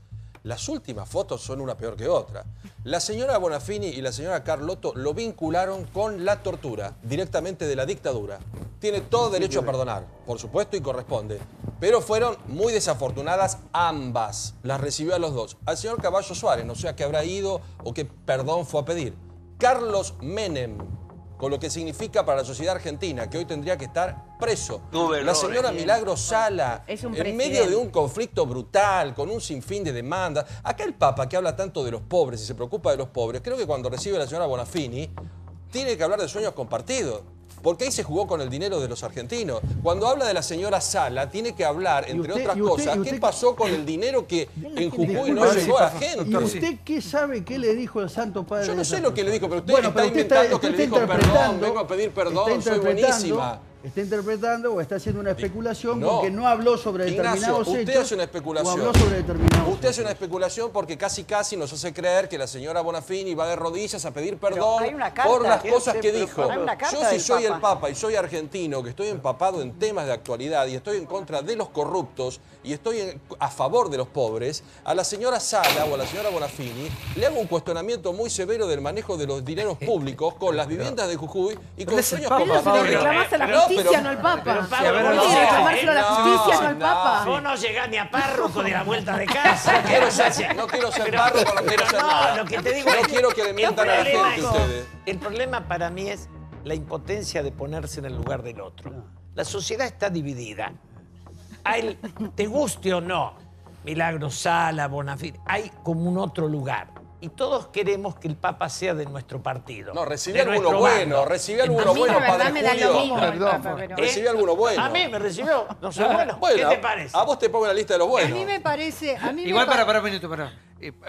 Las últimas fotos son una peor que otra. La señora Bonafini y la señora Carlotto lo vincularon con la tortura, directamente de la dictadura. Tiene todo derecho a perdonar, por supuesto, y corresponde. Pero fueron muy desafortunadas ambas. Las recibió a los dos. Al señor Caballo Suárez, no sé a qué habrá ido o qué perdón fue a pedir. Carlos Menem, con lo que significa para la sociedad argentina, que hoy tendría que estar preso. La señora Milagro Sala, en medio de un conflicto brutal, con un sinfín de demandas. Acá el Papa, que habla tanto de los pobres y se preocupa de los pobres, creo que cuando recibe a la señora Bonafini, tiene que hablar de sueños compartidos. Porque ahí se jugó con el dinero de los argentinos. Cuando habla de la señora Sala, tiene que hablar, entre otras cosas, qué pasó con el dinero que en Jujuy no llegó a la gente. ¿Y usted qué sabe qué le dijo el Santo Padre? Yo no sé lo que le dijo, pero usted está inventando que le dijo perdón, vengo a pedir perdón, soy buenísima. Está interpretando o está haciendo una especulación porque no habló sobre determinados hechos. Usted hace una especulación. O habló sobre determinados usted hace una especulación porque casi nos hace creer que la señora Bonafini va de rodillas a pedir perdón por las cosas que dijo. Yo si soy el Papa y soy argentino, que estoy empapado en temas de actualidad y estoy en contra de los corruptos y estoy a favor de los pobres, a la señora Sala o a la señora Bonafini le hago un cuestionamiento muy severo del manejo de los dineros públicos con las viviendas de Jujuy y con sueños compartidos. No al Papa. Reclamárselo a la justicia, no al Papa. Vos no llegás ni a párroco de la vuelta de casa. No quiero ser párroco, no quiero ser nada. Lo que te digo no quiero que le mientan a la gente ustedes. El problema para mí es la impotencia de ponerse en el lugar del otro. La sociedad está dividida. Te guste o no, Milagro Sala, Bonafini, hay como un otro lugar. Y todos queremos que el Papa sea de nuestro partido. No, recibe alguno bueno, recibe alguno bueno, Padre Julio. Recibe alguno bueno. A mí me recibió, no soy bueno. ¿Qué te parece? A vos te pongo en la lista de los buenos. A mí me parece... Igual, para un minuto,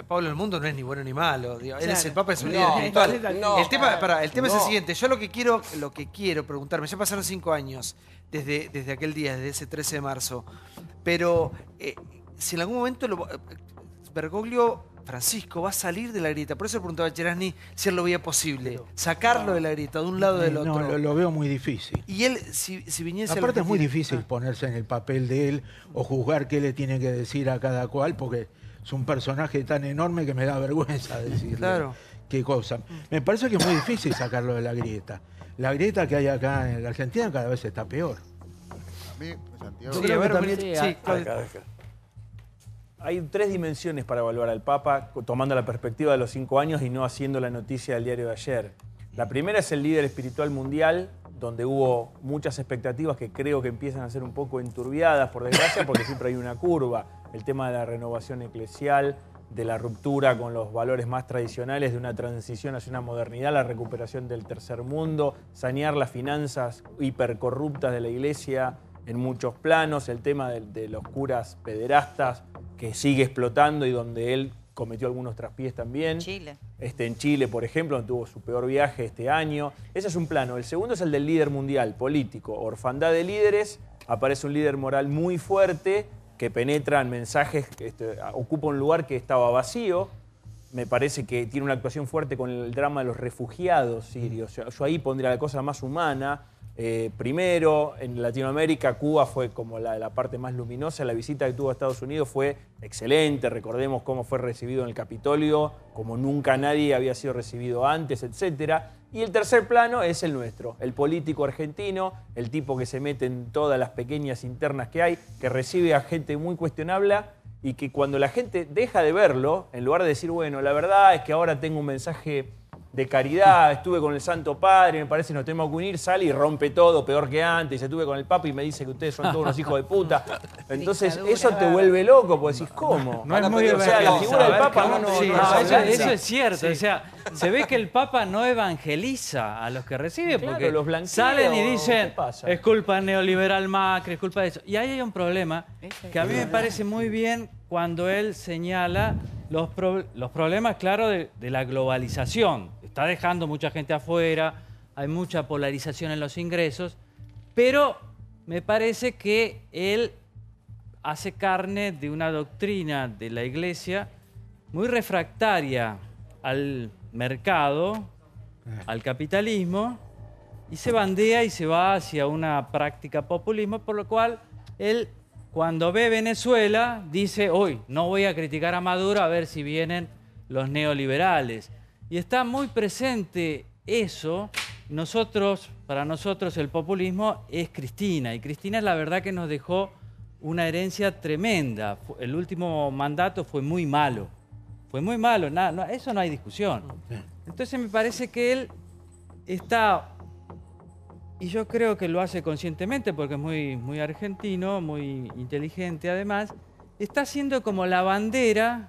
Pablo, el mundo no es ni bueno ni malo. Digo. Él es el Papa, es un líder espiritual. El tema es el siguiente. Yo lo que quiero preguntarme, ya pasaron 5 años desde aquel día, desde ese 13 de marzo. Pero si en algún momento Bergoglio... Francisco va a salir de la grieta. Por eso le preguntaba a Cherasni si él lo veía posible. Sacarlo de la grieta, de un lado o del otro. No, lo veo muy difícil. Y él, si viniese... Aparte es muy difícil ponerse en el papel de él o juzgar qué le tiene que decir a cada cual, porque es un personaje tan enorme que me da vergüenza decirle qué cosa. Me parece que es muy difícil sacarlo de la grieta. La grieta que hay acá en la Argentina cada vez está peor. A mí, Santiago... Yo creo que también... Hay 3 dimensiones para evaluar al Papa, tomando la perspectiva de los 5 años y no haciendo la noticia del diario de ayer. La primera es el líder espiritual mundial, donde hubo muchas expectativas que creo que empiezan a ser un poco enturbiadas, por desgracia, porque siempre hay una curva. El tema de la renovación eclesial, de la ruptura con los valores más tradicionales, de una transición hacia una modernidad, la recuperación del tercer mundo, sanear las finanzas hipercorruptas de la Iglesia en muchos planos, el tema de los curas pederastas, que sigue explotando y donde él cometió algunos traspiés también. Chile. En Chile, por ejemplo, donde tuvo su peor viaje este año. Ese es un plano. El segundo es el del líder mundial, político. Orfandad de líderes. Aparece un líder moral muy fuerte que penetra en mensajes, ocupa un lugar que estaba vacío. me parece que tiene una actuación fuerte con el drama de los refugiados sirios. Yo ahí pondría la cosa más humana. Primero, en Latinoamérica, Cuba fue como la parte más luminosa. La visita que tuvo a Estados Unidos fue excelente. Recordemos cómo fue recibido en el Capitolio, como nunca nadie había sido recibido antes, etc. Y el tercer plano es el nuestro, el político argentino, el tipo que se mete en todas las pequeñas internas que hay, que recibe a gente muy cuestionable y que cuando la gente deja de verlo, en lugar de decir, bueno, la verdad es que ahora tengo un mensaje de caridad, estuve con el Santo Padre, me parece que nos tenemos que unir, sale y rompe todo peor que antes, estuve con el Papa y me dice que ustedes son todos unos hijos de puta. Entonces eso te vuelve loco, porque decís, ¿cómo? No es muy o sea, la figura del Papa eso es cierto, o sea, se ve que el Papa no evangeliza a los que recibe, porque los blanqueos, salen y dicen, ¿qué pasa? es culpa del neoliberal Macri, es culpa de eso. Y ahí hay un problema que a mí me parece muy bien cuando él señala los problemas, claro, de la globalización. Está dejando mucha gente afuera, hay mucha polarización en los ingresos, pero me parece que él hace carne de una doctrina de la Iglesia muy refractaria al mercado, al capitalismo, y se bandea y se va hacia una práctica populismo, por lo cual él, cuando ve Venezuela, dice, hoy no voy a criticar a Maduro a ver si vienen los neoliberales. Y está muy presente eso. Para nosotros el populismo es Cristina, y Cristina la verdad que nos dejó una herencia tremenda. El último mandato fue muy malo. Fue muy malo, eso no hay discusión. Entonces me parece que él está, y yo creo que lo hace conscientemente porque es muy argentino, muy inteligente además, está haciendo como la bandera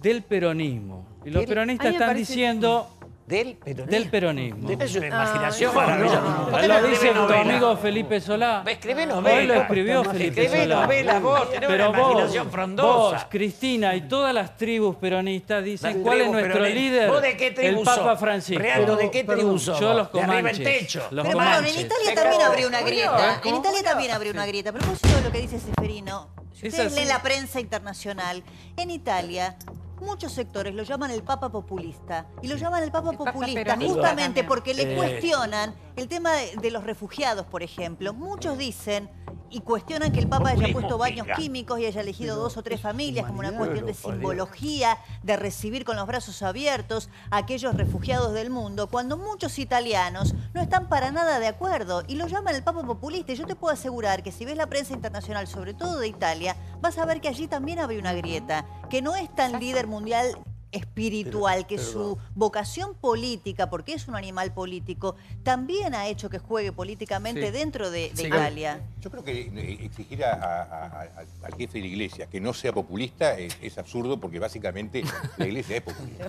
del peronismo. Y los peronistas están diciendo... ¿Del peronismo? Del peronismo. Es una imaginación maravillosa. Lo dice tu amigo Felipe Solá. Escribe novela. Hoy lo escribió Felipe Solá. Escribe novela, vos tenés una imaginación frondosa. Vos, Cristina y todas las tribus peronistas dicen cuál es nuestro líder. ¿Vos de qué tribu el Papa sos? Francisco. Real, ¿de qué tribu sos? Yo los De arriba el comanches. techo. Los Pero perdón, en Italia también abrió una grieta. En Italia también abrió una grieta. A propósito de lo que dice Seferino, si ustedes leen la prensa internacional, en Italia muchos sectores lo llaman el Papa populista. Y lo llaman el Papa populista justamente porque le cuestionan el tema de los refugiados, por ejemplo. Muchos dicen y cuestionan que el Papa haya puesto baños químicos y haya elegido 2 o 3 familias como una cuestión de simbología, de recibir con los brazos abiertos a aquellos refugiados del mundo, cuando muchos italianos no están para nada de acuerdo y lo llaman el Papa populista. Y yo te puedo asegurar que si ves la prensa internacional, sobre todo de Italia, vas a ver que allí también abre una grieta, que no es tan líder mundial espiritual, que su vocación política, porque es un animal político, también ha hecho que juegue políticamente dentro de Italia. Yo creo que exigir al jefe de la Iglesia que no sea populista es absurdo, porque básicamente la Iglesia es populista.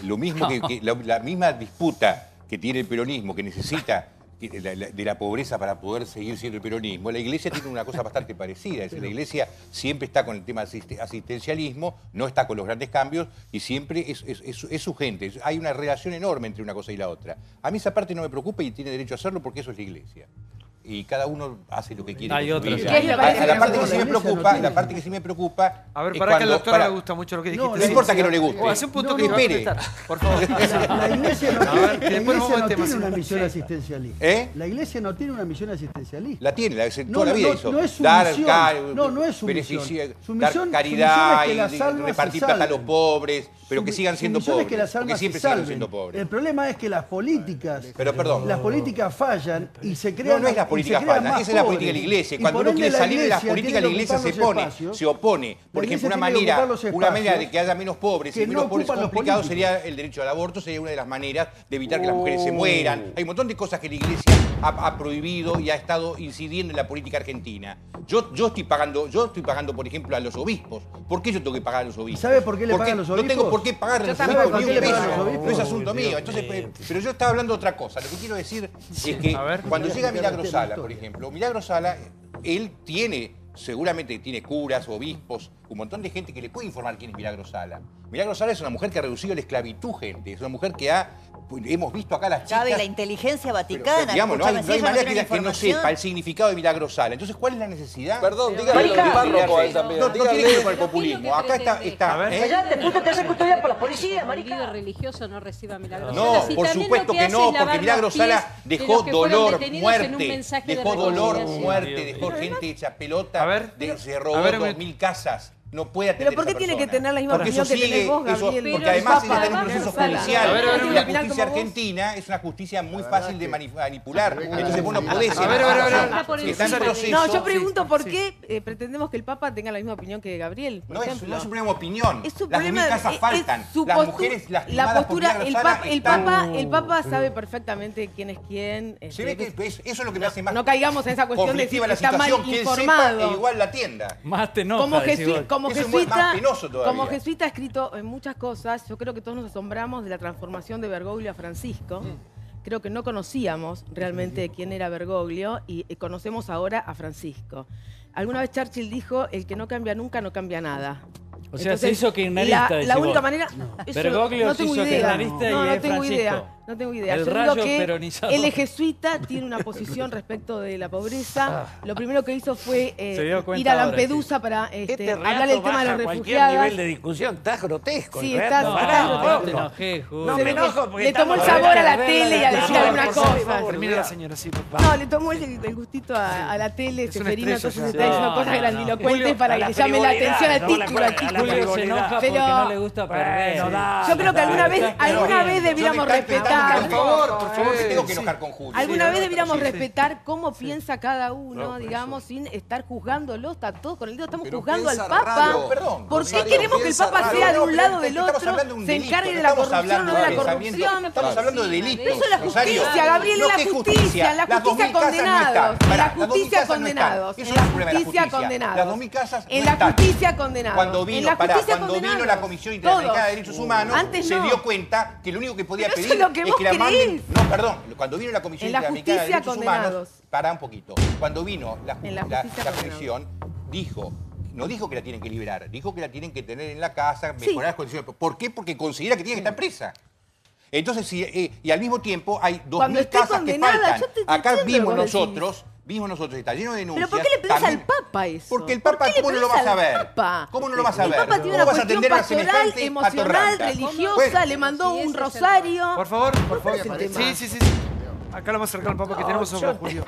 Lo mismo la misma disputa que tiene el peronismo, que necesita de la pobreza para poder seguir siendo el peronismo, la Iglesia tiene una cosa bastante parecida. Es decir, la Iglesia siempre está con el tema de asistencialismo, no está con los grandes cambios y siempre es su gente. Hay una relación enorme entre una cosa y la otra. A mí esa parte no me preocupa y tiene derecho a hacerlo porque eso es la Iglesia. Y cada uno hace lo que quiere. Hay otros. La parte que sí me preocupa... A ver, para que al doctor le gusta mucho lo que dijiste. No importa que no le guste. Hace un punto que espere. Por favor. La Iglesia no tiene una misión asistencialista. La Iglesia no tiene una misión asistencialista. La tiene, toda la vida hizo. No es su misión. No es su misión. Dar caridad y repartir plata a los pobres, pero que sigan siendo pobres. Que siempre sigan siendo pobres. El problema es que las políticas fallan y se crean... No es la política falsa, esa es la política de la Iglesia. Cuando uno quiere salir de las políticas, la Iglesia se opone. Por ejemplo, una manera de que haya menos pobres y menos pobres complicados sería el derecho al aborto, sería una de las maneras de evitar que las mujeres se mueran. Hay un montón de cosas que la Iglesia ha prohibido y ha estado incidiendo en la política argentina. Yo estoy pagando, por ejemplo, a los obispos. ¿Por qué yo tengo que pagar a los obispos? ¿Sabe por qué le pagan a los obispos? No tengo por qué pagar a los obispos ni un peso. No es asunto mío. Entonces, pero yo estaba hablando de otra cosa. Lo que quiero decir es que cuando llega Milagro Sala, por ejemplo, Milagro Sala, él seguramente tiene curas, obispos, un montón de gente que le puede informar quién es Milagro Sala. Milagro Sala es una mujer que ha reducido la esclavitud, gente. Es una mujer que ha hemos visto acá las chicas... Gaby, la inteligencia vaticana. Pero, digamos, no hay escúchame, manera si que no sepa el significado de Milagro Sala. Entonces, ¿cuál es la necesidad? Perdón, dígale lo del párroco a él también. No tiene que ver con el populismo. Acá está... Callate, puto, te haces custodiar por la policía, Un marica. líder religioso no reciba Milagro No, Sala. Si por también supuesto lo que que hace no, es lavar porque Milagro los pies Sala de dejó los que fueron dolor, detenidos en un muerte, mensaje de dejó dolor, reconciliación. muerte, dejó gente hecha pelota, se robó 2000 casas. No puede atender ¿Pero por qué esa tiene que persona. tener la misma Porque opinión eso que tenés vos, eso- Gabriel? porque Pero además el ella está en un Papa proceso Sala. judicial. A ver, Y la opinar justicia como vos. argentina es una justicia muy fácil de manipular. Entonces vos no A podés... ver, Está en proceso. No, yo pregunto por qué pretendemos que el Papa tenga la misma opinión que Gabriel. No es su problema de opinión. Es su Las problema, 2000 casas faltan. su Las postura- mujeres la lastimadas por postura, Milagro el Sala Papa, están... el Papa sabe perfectamente quién es quién. Se ve que eso es lo que me hace más No caigamos en esa cuestión de si conflictiva la está mal situación, que él sepa informado. e igual la atienda. Más te enoja, Como, decís vos. como Eso es jesuita, más penoso todavía. como jesuita ha escrito en muchas cosas. Yo creo que todos nos asombramos de la transformación de Bergoglio a Francisco. Creo que no conocíamos realmente quién era Bergoglio y conocemos ahora a Francisco. Alguna vez Churchill dijo, el que no cambia nunca no cambia nada. O sea, se hizo kirchnerista, decís la única vos. manera... No. eso Bergoglio no se tengo hizo idea. kirchnerista y No es tengo Francisco. idea. No tengo idea. El Yo digo rayo que peronizador. él es jesuita, tiene una posición respecto de la pobreza. Lo primero que hizo fue Se dio cuenta ir a ahora, Lampedusa para Este hablar del tema de los cualquier refugiados. nivel de discusión. Estás grotesco. Sí, el estás- relato. estás Pará, grotesco. loco. Te enojé, Julio. No me enojo porque Le tomó el estamos- sabor a la tele y a decir algunas cosas. Termina la señora, sí, por favor. No, le tomó el gustito a la tele, Seferino, estrella, entonces ya. está diciendo No, cosas no, grandilocuentes Julio, para a que la le llame la frivolidad, atención al no, título. la al título. Julio se enoja porque Pero- no le gusta perder. Bueno, dale, Yo creo que alguna vez Pero- debiéramos Por respetar. favor, me tengo que enojar con Julio. Alguna vez deberíamos respetar cómo piensa cada uno, digamos, sin estar juzgándolo. Está todo con el dedo. Estamos Pero juzgando al piensa Papa. raro. Perdón, ¿Por qué Rosario, queremos que el piensa Papa raro. sea de un lado o pero del estamos otro? hablando de un Se delito, encargue no de la estamos corrupción o no hablando de la de pensamiento, corrupción. estamos hablando de delitos. Pero eso es la Rosario. justicia, Gabriel, No, es la ¿qué justicia. La Las 2000 justicia casas no condenados. están. En Pará, la las 2000 justicia casas no están. condenados. Eso En no la es un problema de la justicia justicia. condenados. Las 2000 casas En no la están. justicia condenados. Cuando En vino, la justicia cuando vino la condenados. Comisión Interamericana de Derechos Humanos, Antes se no. dio cuenta que lo único que podía Pero eso pedir es lo que vos que la manden... creés. No, perdón. Cuando vino la Comisión En la Interamericana de justicia Derechos Humanos... condenados. Pará un poquito. Cuando vino la En la justicia la prisión, no dijo que la tienen que liberar, dijo que la tienen que tener en la casa, mejorar las condiciones. ¿Por qué? Porque considera que tiene que estar presa. Entonces, y al mismo tiempo hay Cuando 2000 esté casas que condenada, faltan. yo te Acá entiendo vimos lo que vos nosotros, está lleno de denuncias. ¿Pero por qué le pedís también- al Papa eso? Porque el ¿Por Papa, qué le ¿cómo no lo pedís vas a al ver? Papa? ¿Cómo no lo vas a ver? El Papa tiene ¿Cómo una vas a cuestión atender a pastoral, semejante emocional, atorranta? religiosa, Bueno, le mandó Sí, un ese es el rosario. Por favor, por favor. ¿Cuál es el tema? Sí. Acá lo más cercano al Papa que tenemos sobre yo- Julio.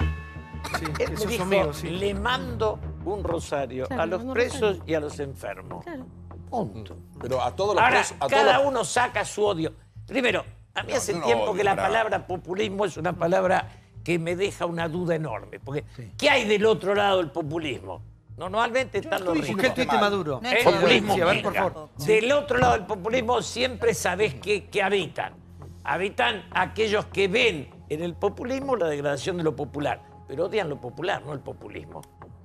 Sí, Él que me sos dijo, amigo, sí. le mando un rosario Claro, a le los mando un presos rosario. y a los enfermos. Claro. Punto. Pero a todos los Ahora, presos... a todos cada los- uno saca su odio. Primero, a mí hace yo no tiempo odio, que la pará. palabra populismo es una palabra que me deja una duda enorme. Porque, ¿qué hay del otro lado del populismo? Normalmente están los Busqué el ricos. tuit de Maduro. No El es populismo Sí, a ver, venga. por favor. Del otro lado del populismo siempre sabés que habitan. Habitan aquellos que ven en el populismo la degradación de lo popular, pero odian lo popular, no el populismo.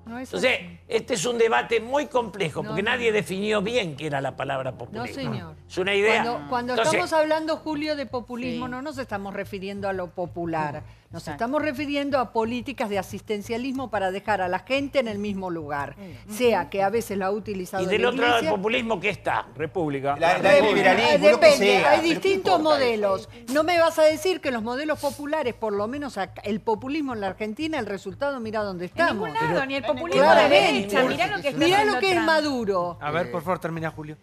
No, eso Entonces, este es un debate muy complejo, porque No, nadie definió bien qué era la palabra No, populismo. señor. Es una idea. Cuando Entonces, estamos hablando, Julio, de populismo, Sí. no nos estamos refiriendo a lo popular. Nos Exacto. estamos refiriendo a políticas de asistencialismo para dejar a la gente en el mismo lugar. Sea que a veces la ha utilizado ¿y del la otro lado del Iglesia. populismo qué está? República. La del liberalismo, lo que Depende, sea. hay pero ¿qué distintos importa modelos. No me vas a decir que los modelos populares, por lo menos el populismo en la Argentina, el resultado, mira dónde En estamos. ningún lado, ni el populismo de Claramente. derecha. Mirá lo que está Mirá haciendo lo que es Trump. Maduro. A ver, por favor, termina, Julio.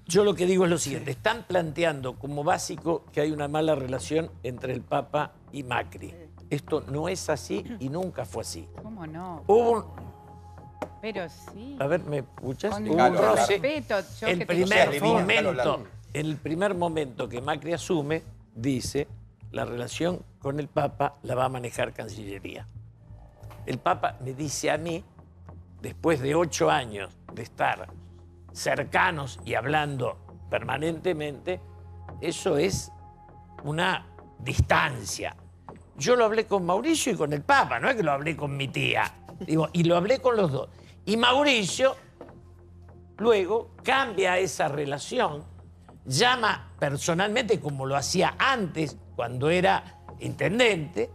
Yo lo que digo es lo siguiente. Están planteando como básico que hay una mala relación entre el Papa y Macri. Esto no es así y nunca fue así. ¿Cómo no? Hubo un... Pero sí. A ver, ¿me escuchas? Con Hubo un Déjalo hablar. roce. respeto, yo El que te- primer Déjalo hablar. momento, el primer momento que Macri asume, dice, la relación con el Papa la va a manejar Cancillería. El Papa me dice a mí, después de 8 años de estar cercanos y hablando permanentemente, eso es una distancia. Yo lo hablé con Mauricio y con el Papa, no es que lo hablé con mi tía. Digo, y lo hablé con los dos. Y Mauricio luego cambia esa relación, llama personalmente como lo hacía antes cuando era intendente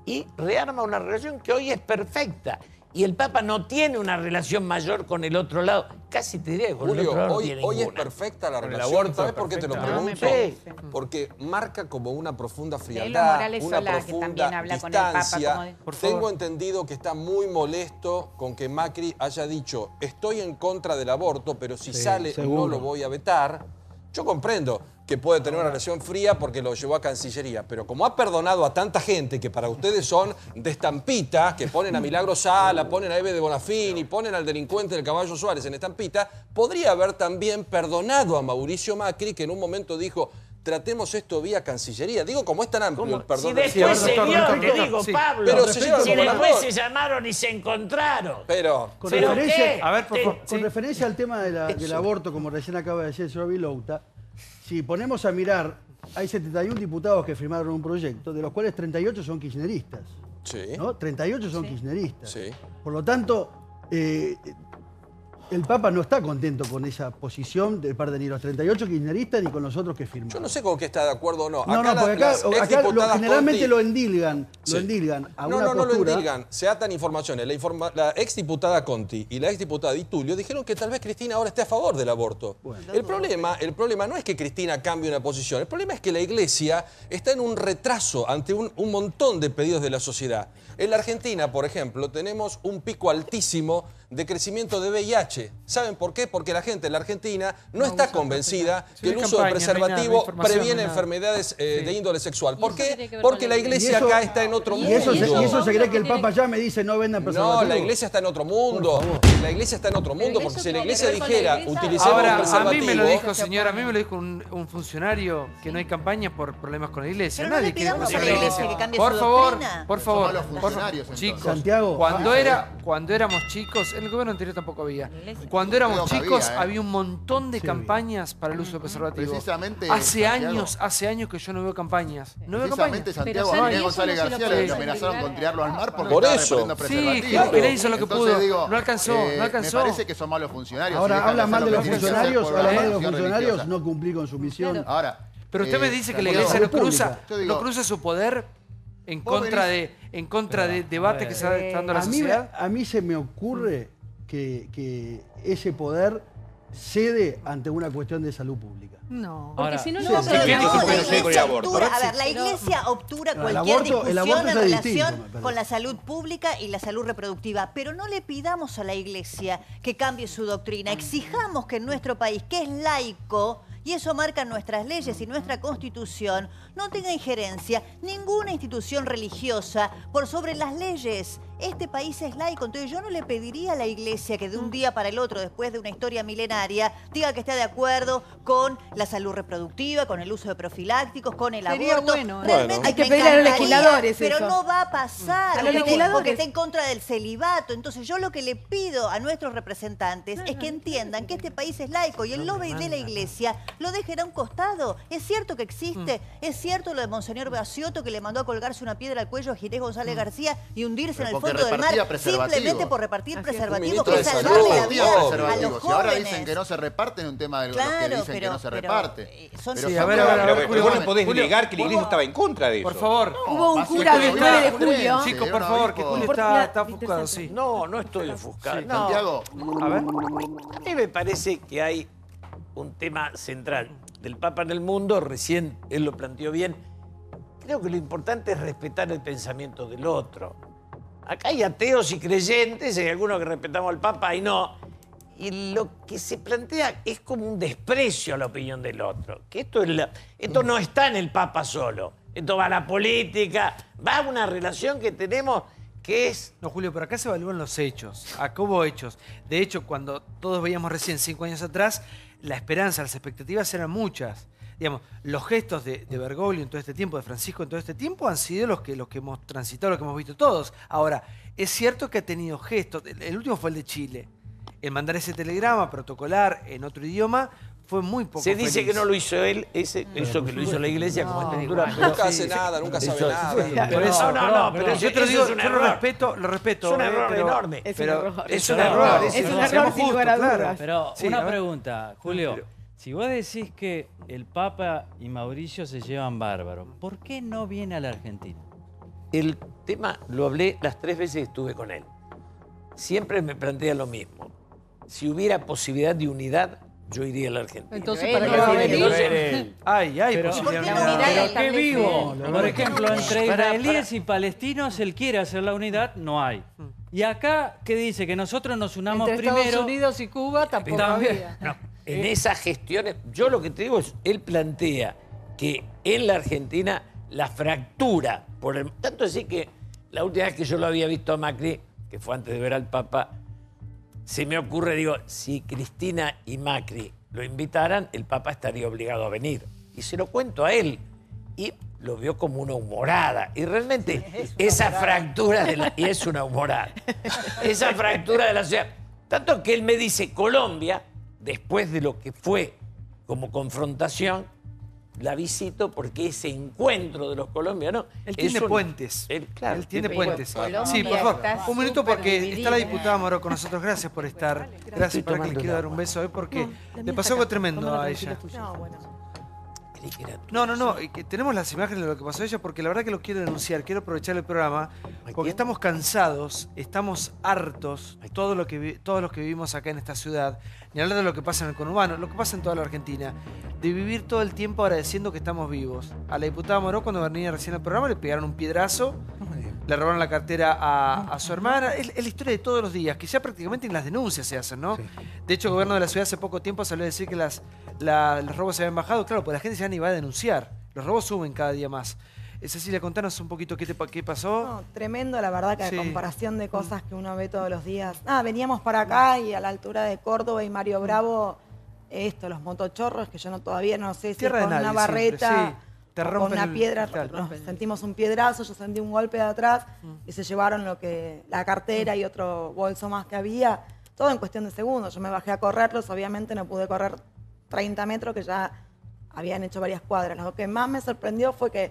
y rearma una relación que hoy es perfecta. y el Papa no tiene una relación mayor con el otro lado. Casi te diría que con Julio, el otro lado no hoy tiene es ninguna. perfecta la Con el relación. aborto ¿Sabes es por qué te lo perfecta. pregunto? No me parece. Porque marca como una profunda Evo frialdad, Morales una Solá, que profunda también habla con el Papa, distancia. como de- Por Tengo favor. entendido que está muy molesto con que Macri haya dicho estoy en contra del aborto, pero si Sí, sale seguro. no lo voy a vetar. Yo comprendo que puede tener una relación fría porque lo llevó a Cancillería, pero como ha perdonado a tanta gente que para ustedes son de estampita, que ponen a Milagro Sala, ponen a Eve de Bonafini, ponen al delincuente del Caballo Suárez en estampita, podría haber también perdonado a Mauricio Macri, que en un momento dijo, tratemos esto vía Cancillería. Digo, como es tan amplio el perdón. Si después se dio, te digo, Pablo. Pero se lleva si como la después voz. se llamaron y se encontraron. Pero Con ¿Pero referencia, qué? A ver, con referencia al tema del aborto, como recién acaba de decir el señor Vilouta, si ponemos a mirar, hay 71 diputados que firmaron un proyecto, de los cuales 38 son kirchneristas. Sí. ¿No? 38 son kirchneristas. Sí. Por lo tanto, el Papa no está contento con esa posición de parte de ni los 38 kirchneristas ni con los otros que firmaron. yo no sé con qué está de acuerdo o no. No, no, porque acá exdiputadas generalmente Conti- lo endilgan, Sí. lo endilgan a No, una no, no lo postura. endilgan. Se atan informaciones. La exdiputada Conti y la exdiputada Di Tulio dijeron que tal vez Cristina ahora esté a favor del aborto. El problema no es que Cristina cambie una posición. El problema es que la Iglesia está en un retraso ante un montón de pedidos de la sociedad. En la Argentina, por ejemplo, tenemos un pico altísimo de crecimiento de VIH. ¿Saben por qué? Porque la gente en la Argentina no está convencida que el uso de preservativo previene enfermedades de índole sexual. ¿Por qué? Porque la Iglesia acá está en otro mundo. Y eso se cree que el Papa ya me dice no vendan preservativos. No, la Iglesia está en otro mundo. La Iglesia está en otro mundo, porque si la Iglesia dijera, utilicemos Ahora, a preservativo... mí me lo dijo, señora, a mí me lo dijo un funcionario que no hay campañas por problemas con la Iglesia. Pero no Nadie le quiere pidamos conocer a la Iglesia que cambie por su favor, doctrina. por Son favor, malos por funcionarios, favor. entonces. Chicos, Santiago, cuando éramos chicos, en el gobierno anterior tampoco había. Cuando éramos Creo que chicos había, había un montón de campañas para el uso de preservativo. Precisamente, hace Santiago. años que yo no veo campañas. No veo Precisamente campañas. Santiago a Miguel González García le amenazaron con tirarlo al mar porque Por estaba eso. repartiendo Sí, preservativos. que le hizo lo que Entonces pudo. digo, No alcanzó, no alcanzó. Me parece que son malos funcionarios. Ahora, y dejan habla de mal hacer de lo los que tienen que hacer funcionarios, por habla la mal de los nación funcionarios, religiosa. no cumplir con su misión. Ahora, Pero usted me dice que la Santiago, Iglesia no República. cruza, Yo digo, no cruza su poder en vos contra de debate que se está dando a la sociedad. A mí se me ocurre que ese poder cede ante una cuestión de salud pública. No. Ahora, Porque si no, No, no, pero ¿Qué dijo no, que la no sé con el Iglesia aborto? obtura, a ver, la Iglesia obtura No, cualquier el discusión aborto en es distinto, relación me parece. con la salud pública y la salud reproductiva, pero no le pidamos a la Iglesia que cambie su doctrina, exijamos que en nuestro país, que es laico, y eso marca nuestras leyes y nuestra Constitución, no tenga injerencia ninguna institución religiosa por sobre las leyes. Este país es laico, entonces yo no le pediría a la Iglesia que de un día para el otro, después de una historia milenaria, diga que está de acuerdo con la salud reproductiva, con el uso de profilácticos, con el Sería aborto. bueno, ¿eh? Realmente Hay que me pedirle a los encantaría, legisladores pero eso. no va a pasar. A los porque legisladores. está en contra del celibato. Entonces yo lo que le pido a nuestros representantes es que entiendan que este país es laico y el lobby de la Iglesia lo dejen a un costado. Es cierto que existe, es cierto lo de Monseñor Basioto que le mandó a colgarse una piedra al cuello a Ginés González García y hundirse en el Porque fondo del mar repartía preservativos. simplemente por repartir preservativos, ministro que de es Salud, salvarle la no, vida a los preservativos. Y ahora jóvenes. dicen que no se reparten, un tema de los que Claro, dicen que no se pero, reparte. son- Pero Sí, Santiago, Pero vos no podés Julio, negar que la Iglesia estaba en contra de eso. Por favor. Hubo un Básico cura de del 9 de Julio. julio. Chicos, por Era favor, obispo. que Julio Mira, está Víctor ofuscado, Sánchez. sí. No, no estoy ofuscado. Sí. No. Santiago, A ver. A mí me parece que hay un tema central del Papa en el mundo, recién él lo planteó bien. Creo que lo importante es respetar el pensamiento del otro. Acá hay ateos y creyentes, hay algunos que respetamos al Papa y no. Y lo que se plantea es como un desprecio a la opinión del otro. Que esto no está en el Papa solo. Esto va a la política, va a una relación que tenemos que es... No, Julio, pero acá se evalúan los hechos. Acá hubo hechos. De hecho, cuando todos veíamos recién 5 años atrás, la esperanza, las expectativas eran muchas. Digamos, los gestos de Bergoglio en todo este tiempo, de Francisco en todo este tiempo, han sido los que hemos transitado, los que hemos visto todos. Ahora, es cierto que ha tenido gestos. El último fue el de Chile. El mandar ese telegrama protocolar en otro idioma fue muy poco Se dice feliz. que no lo hizo él, eso que lo hizo la Iglesia como estructura. pero Nunca hace sí, nada, nunca sabe eso- nada. Por eso, No, pero yo te lo eso digo, es un yo lo error. respeto, Es un error pero- enorme. Es un pero error. es un error. Es un error, seamos sin lugar a justos, dudas. Pero Sí, una a ver. pregunta, Julio. Pero- Si vos decís que el Papa y Mauricio se llevan bárbaro, ¿por qué no viene a la Argentina? El tema lo hablé las 3 veces que estuve con él. siempre me plantea lo mismo. Si hubiera posibilidad de unidad, yo iría a la Argentina. Entonces, ¿para qué va a venir? Ay, posibilidad de unidad. Pero qué vivo. Por ejemplo, entre israelíes y palestinos, él quiere hacer la unidad, no hay. Y acá, ¿qué dice? Que nosotros nos unamos Entre primero. Estados Unidos y Cuba tampoco había. No, en esas gestiones, yo lo que te digo es, él plantea que en la Argentina la fractura, tanto así que la última vez que yo lo había visto a Macri, que fue antes de ver al Papa, se me ocurre, digo, si Cristina y Macri lo invitaran, el Papa estaría obligado a venir. Y se lo cuento a él. Y lo vio como una humorada. Y realmente esa fractura de la... Y es una humorada. Esa fractura de la ciudad. Tanto que él me dice, Colombia, después de lo que fue como confrontación, la visito porque ese encuentro de los colombianos... Él tiene puentes. Claro, él tiene puentes. Colombia Sí, por favor, un minuto súper porque dividida. está la diputada Moro con nosotros. Gracias por estar. Gracias, para que le quiero dar un beso hoy porque le pasó algo tremendo a ella. No, que tenemos las imágenes de lo que pasó a ella porque la verdad que lo quiero denunciar, quiero aprovechar el programa porque estamos cansados, estamos hartos, todos los que vivimos acá en esta ciudad, ni hablar de lo que pasa en el conurbano, lo que pasa en toda la Argentina, de vivir todo el tiempo agradeciendo que estamos vivos. A la diputada Moró, cuando venía recién al programa, le pegaron un piedrazo, le robaron la cartera a su hermana. Es la historia de todos los días, que ya prácticamente en las denuncias se hacen, ¿no? Sí. De hecho, el gobierno de la ciudad hace poco tiempo salió a decir que los robos se habían bajado. Claro, pues la gente ya ni va a denunciar. Los robos suben cada día más. Cecilia, contanos un poquito qué pasó. No, tremendo, la verdad, que a comparación de cosas que uno ve todos los días. Veníamos para acá y a la altura de Córdoba y Mario Bravo, los motochorros, que yo todavía no sé si es con una barreta o con una piedra. Nos sentimos un piedrazo, yo sentí un golpe de atrás y se llevaron la cartera y otro bolso más que había. Todo en cuestión de segundos. Yo me bajé a correrlos, obviamente no pude correr 30 metros, que ya habían hecho varias cuadras. Lo que más me sorprendió fue que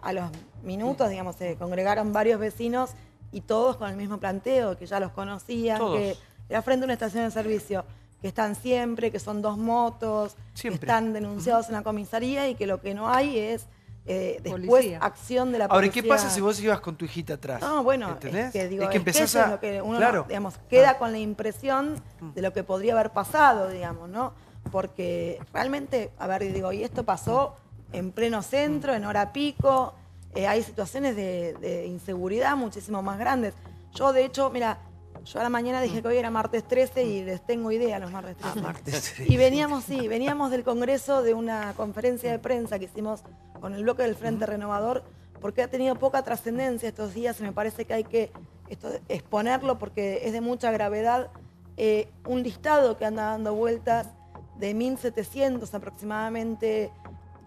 a los minutos, digamos, se congregaron varios vecinos y todos con el mismo planteo, que ya los conocían, que era frente a una estación de servicio, que están siempre, que son 2 motos, que están denunciados en la comisaría y que lo que no hay es después acción de la policía. Ahora, ¿qué pasa si vos ibas con tu hijita atrás? No, bueno, ¿entendés? Es que empezás eso es lo que uno digamos, queda con la impresión de lo que podría haber pasado, digamos, ¿no? Porque realmente, a ver, digo, y esto pasó en pleno centro, en hora pico, hay situaciones de inseguridad muchísimo más grandes. Yo, de hecho, mira, yo a la mañana dije que hoy era martes 13 y les tengo idea los martes 13. Y veníamos del Congreso, de una conferencia de prensa que hicimos con el bloque del Frente Renovador, porque ha tenido poca trascendencia estos días y me parece que hay que exponerlo porque es de mucha gravedad. Un listado que anda dando vueltas de 1.700 aproximadamente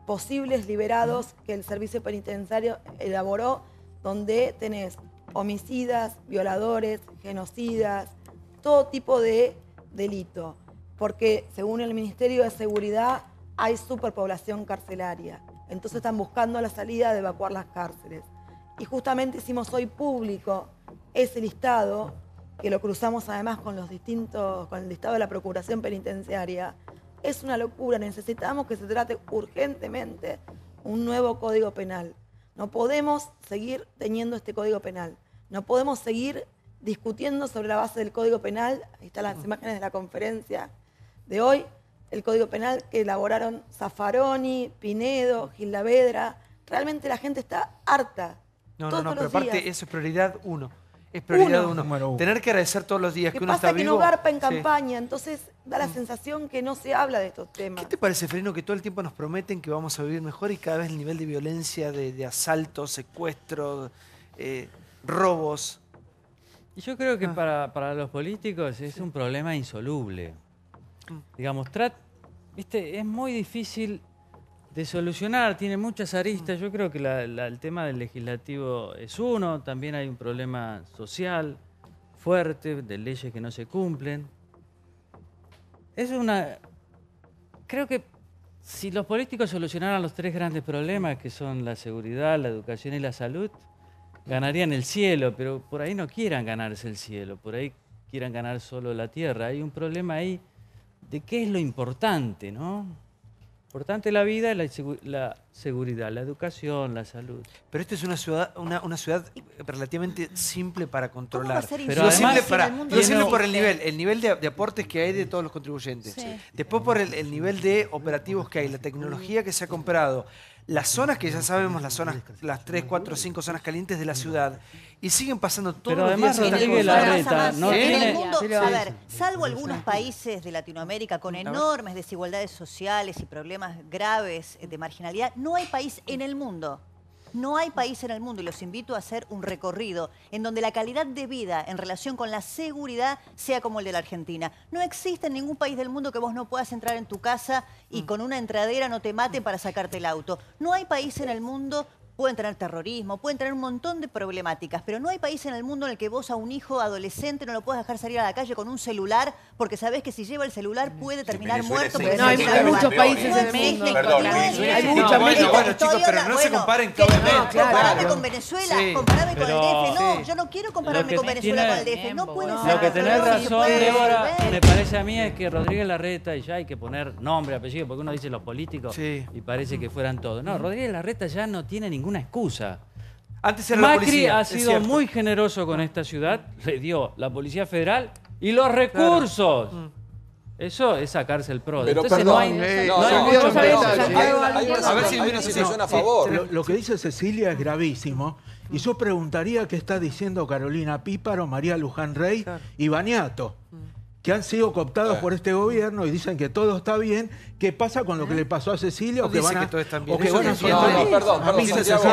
posibles liberados que el Servicio Penitenciario elaboró, donde tenés homicidas, violadores, genocidas, todo tipo de delito. Porque según el Ministerio de Seguridad hay superpoblación carcelaria. Entonces están buscando la salida de evacuar las cárceles. Y justamente hicimos hoy público ese listado, que lo cruzamos además con el listado de la Procuración Penitenciaria. Es una locura, necesitamos que se trate urgentemente un nuevo Código Penal. No podemos seguir teniendo este Código Penal. No podemos seguir discutiendo sobre la base del Código Penal. Ahí están las imágenes de la conferencia de hoy. El Código Penal que elaboraron Zaffaroni, Pinedo, Gilavedra. Realmente la gente está harta. No, pero aparte eso es prioridad 1. Es prioridad uno. Tener que agradecer todos los días que uno está vivo. ¿Qué pasa? Que no garpa en campaña, entonces da la sensación que no se habla de estos temas. ¿Qué te parece, Freno, que todo el tiempo nos prometen que vamos a vivir mejor y cada vez el nivel de violencia, de asaltos, secuestros, robos? Y yo creo que para los políticos es un problema insoluble. Digamos, ¿viste? Es muy difícil de solucionar, tiene muchas aristas. Yo creo que el tema del legislativo es uno, también hay un problema social fuerte, de leyes que no se cumplen. Creo que si los políticos solucionaran los 3 grandes problemas, que son la seguridad, la educación y la salud, ganarían el cielo, pero por ahí no quieran ganarse el cielo, por ahí quieran ganar solo la tierra. Hay un problema ahí de qué es lo importante, ¿no? Importante la vida, la seguridad, la educación, la salud. Pero esta es una ciudad relativamente simple para controlar. ¿Cómo va a ser Pero simple, simple por el nivel de aportes que hay de todos los contribuyentes. Sí. Después por el nivel de operativos que hay, la tecnología que se ha comprado, las zonas que ya sabemos, las 3, 4, 5 zonas calientes de la ciudad, y siguen pasando todos los días. Pero además Rodríguez Larreta no en tiene... el mundo, a ver, salvo algunos países de Latinoamérica con enormes desigualdades sociales y problemas graves de marginalidad, no hay país en el mundo. No hay país en el mundo, y los invito a hacer un recorrido en donde la calidad de vida en relación con la seguridad sea como el de la Argentina. No existe en ningún país del mundo que vos no puedas entrar en tu casa y con una entradera no te maten para sacarte el auto. No hay país en el mundo... Pueden tener terrorismo, pueden tener un montón de problemáticas, pero no hay país en el mundo en el que vos a un hijo adolescente no lo puedas dejar salir a la calle con un celular, porque sabés que si lleva el celular puede terminar muerto. No, hay muchos países en el mundo. Hay muchos países. Bueno, chicos, pero no se comparen. Comparame con Venezuela, comparame con el DF. No, yo no quiero compararme con Venezuela, con el DF. No puede ser. Lo que tenés razón, Débora, me parece a mí es que Rodríguez Larreta, y ya hay que poner nombre, apellido, porque uno dice los políticos y parece que fueran todos. No, Rodríguez Larreta ya no tiene ninguna excusa. Antes era Macri la policía, ha sido muy generoso con esta ciudad, le dio la Policía Federal y los recursos. Eso es sacarse el pro. Pero entonces perdón, hay una situación a favor. Lo que dice Cecilia es gravísimo. Y yo preguntaría qué está diciendo Carolina Píparo, María Luján Rey y Baniato, que han sido cooptados por este gobierno y dicen que todo está bien. ¿Qué pasa con lo que le pasó a Cecilia? O que van a, perdón, Santiago,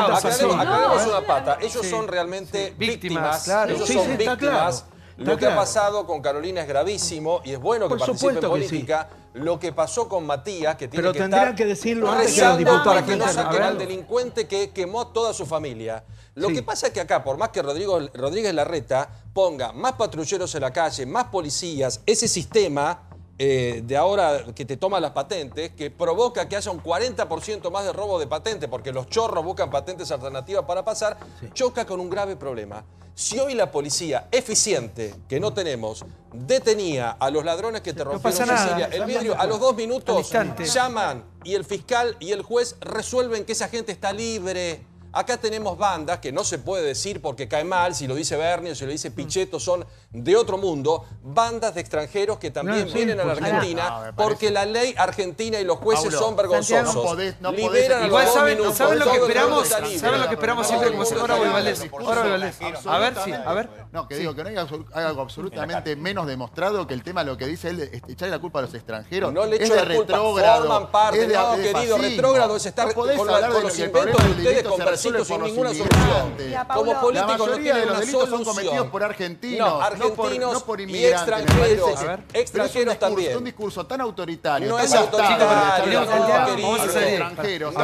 aclaremos una pata. Ellos son realmente víctimas. Ellos son víctimas. Lo que ha pasado con Carolina es gravísimo y es bueno que participe en política. Lo que pasó con Matías, que tiene que estar que decirlo antes que los diputados para que no saquen al delincuente que quemó toda su familia. Lo que pasa es que acá, por más que Rodríguez Larreta ponga más patrulleros en la calle, más policías, ese sistema de ahora que te toma las patentes, que provoca que haya un 40% más de robo de patentes, porque los chorros buscan patentes alternativas para pasar, choca con un grave problema. Si hoy la policía eficiente, que no tenemos, detenía a los ladrones que te rompieron Cecilia, el vidrio, a los 2 minutos llaman y el fiscal y el juez resuelven que esa gente está libre. Acá tenemos bandas que no se puede decir porque cae mal, si lo dice Bernie o si lo dice Pichetto, son de otro mundo, bandas de extranjeros que también vienen a la Argentina porque la ley argentina y los jueces son vergonzosos. Liberan a los 2 minutos. ¿Saben lo que esperamos? ¿Saben lo que esperamos siempre como ahora Valdés? A ver, sí, a ver. No, que digo que no hay algo absolutamente menos demostrado que el tema, lo que dice él, echarle la culpa a los extranjeros. No le echen la culpa, forman parte, no, querido, retrógrado es estar con los inventos de ustedes con versitos sin ninguna solución. Como políticos no tienen una solución. Son cometidos por argentinos, no, argentinos no por y inmigrantes. extranjeros también. Un discurso tan autoritario, no tan es autoritario, extranjeros.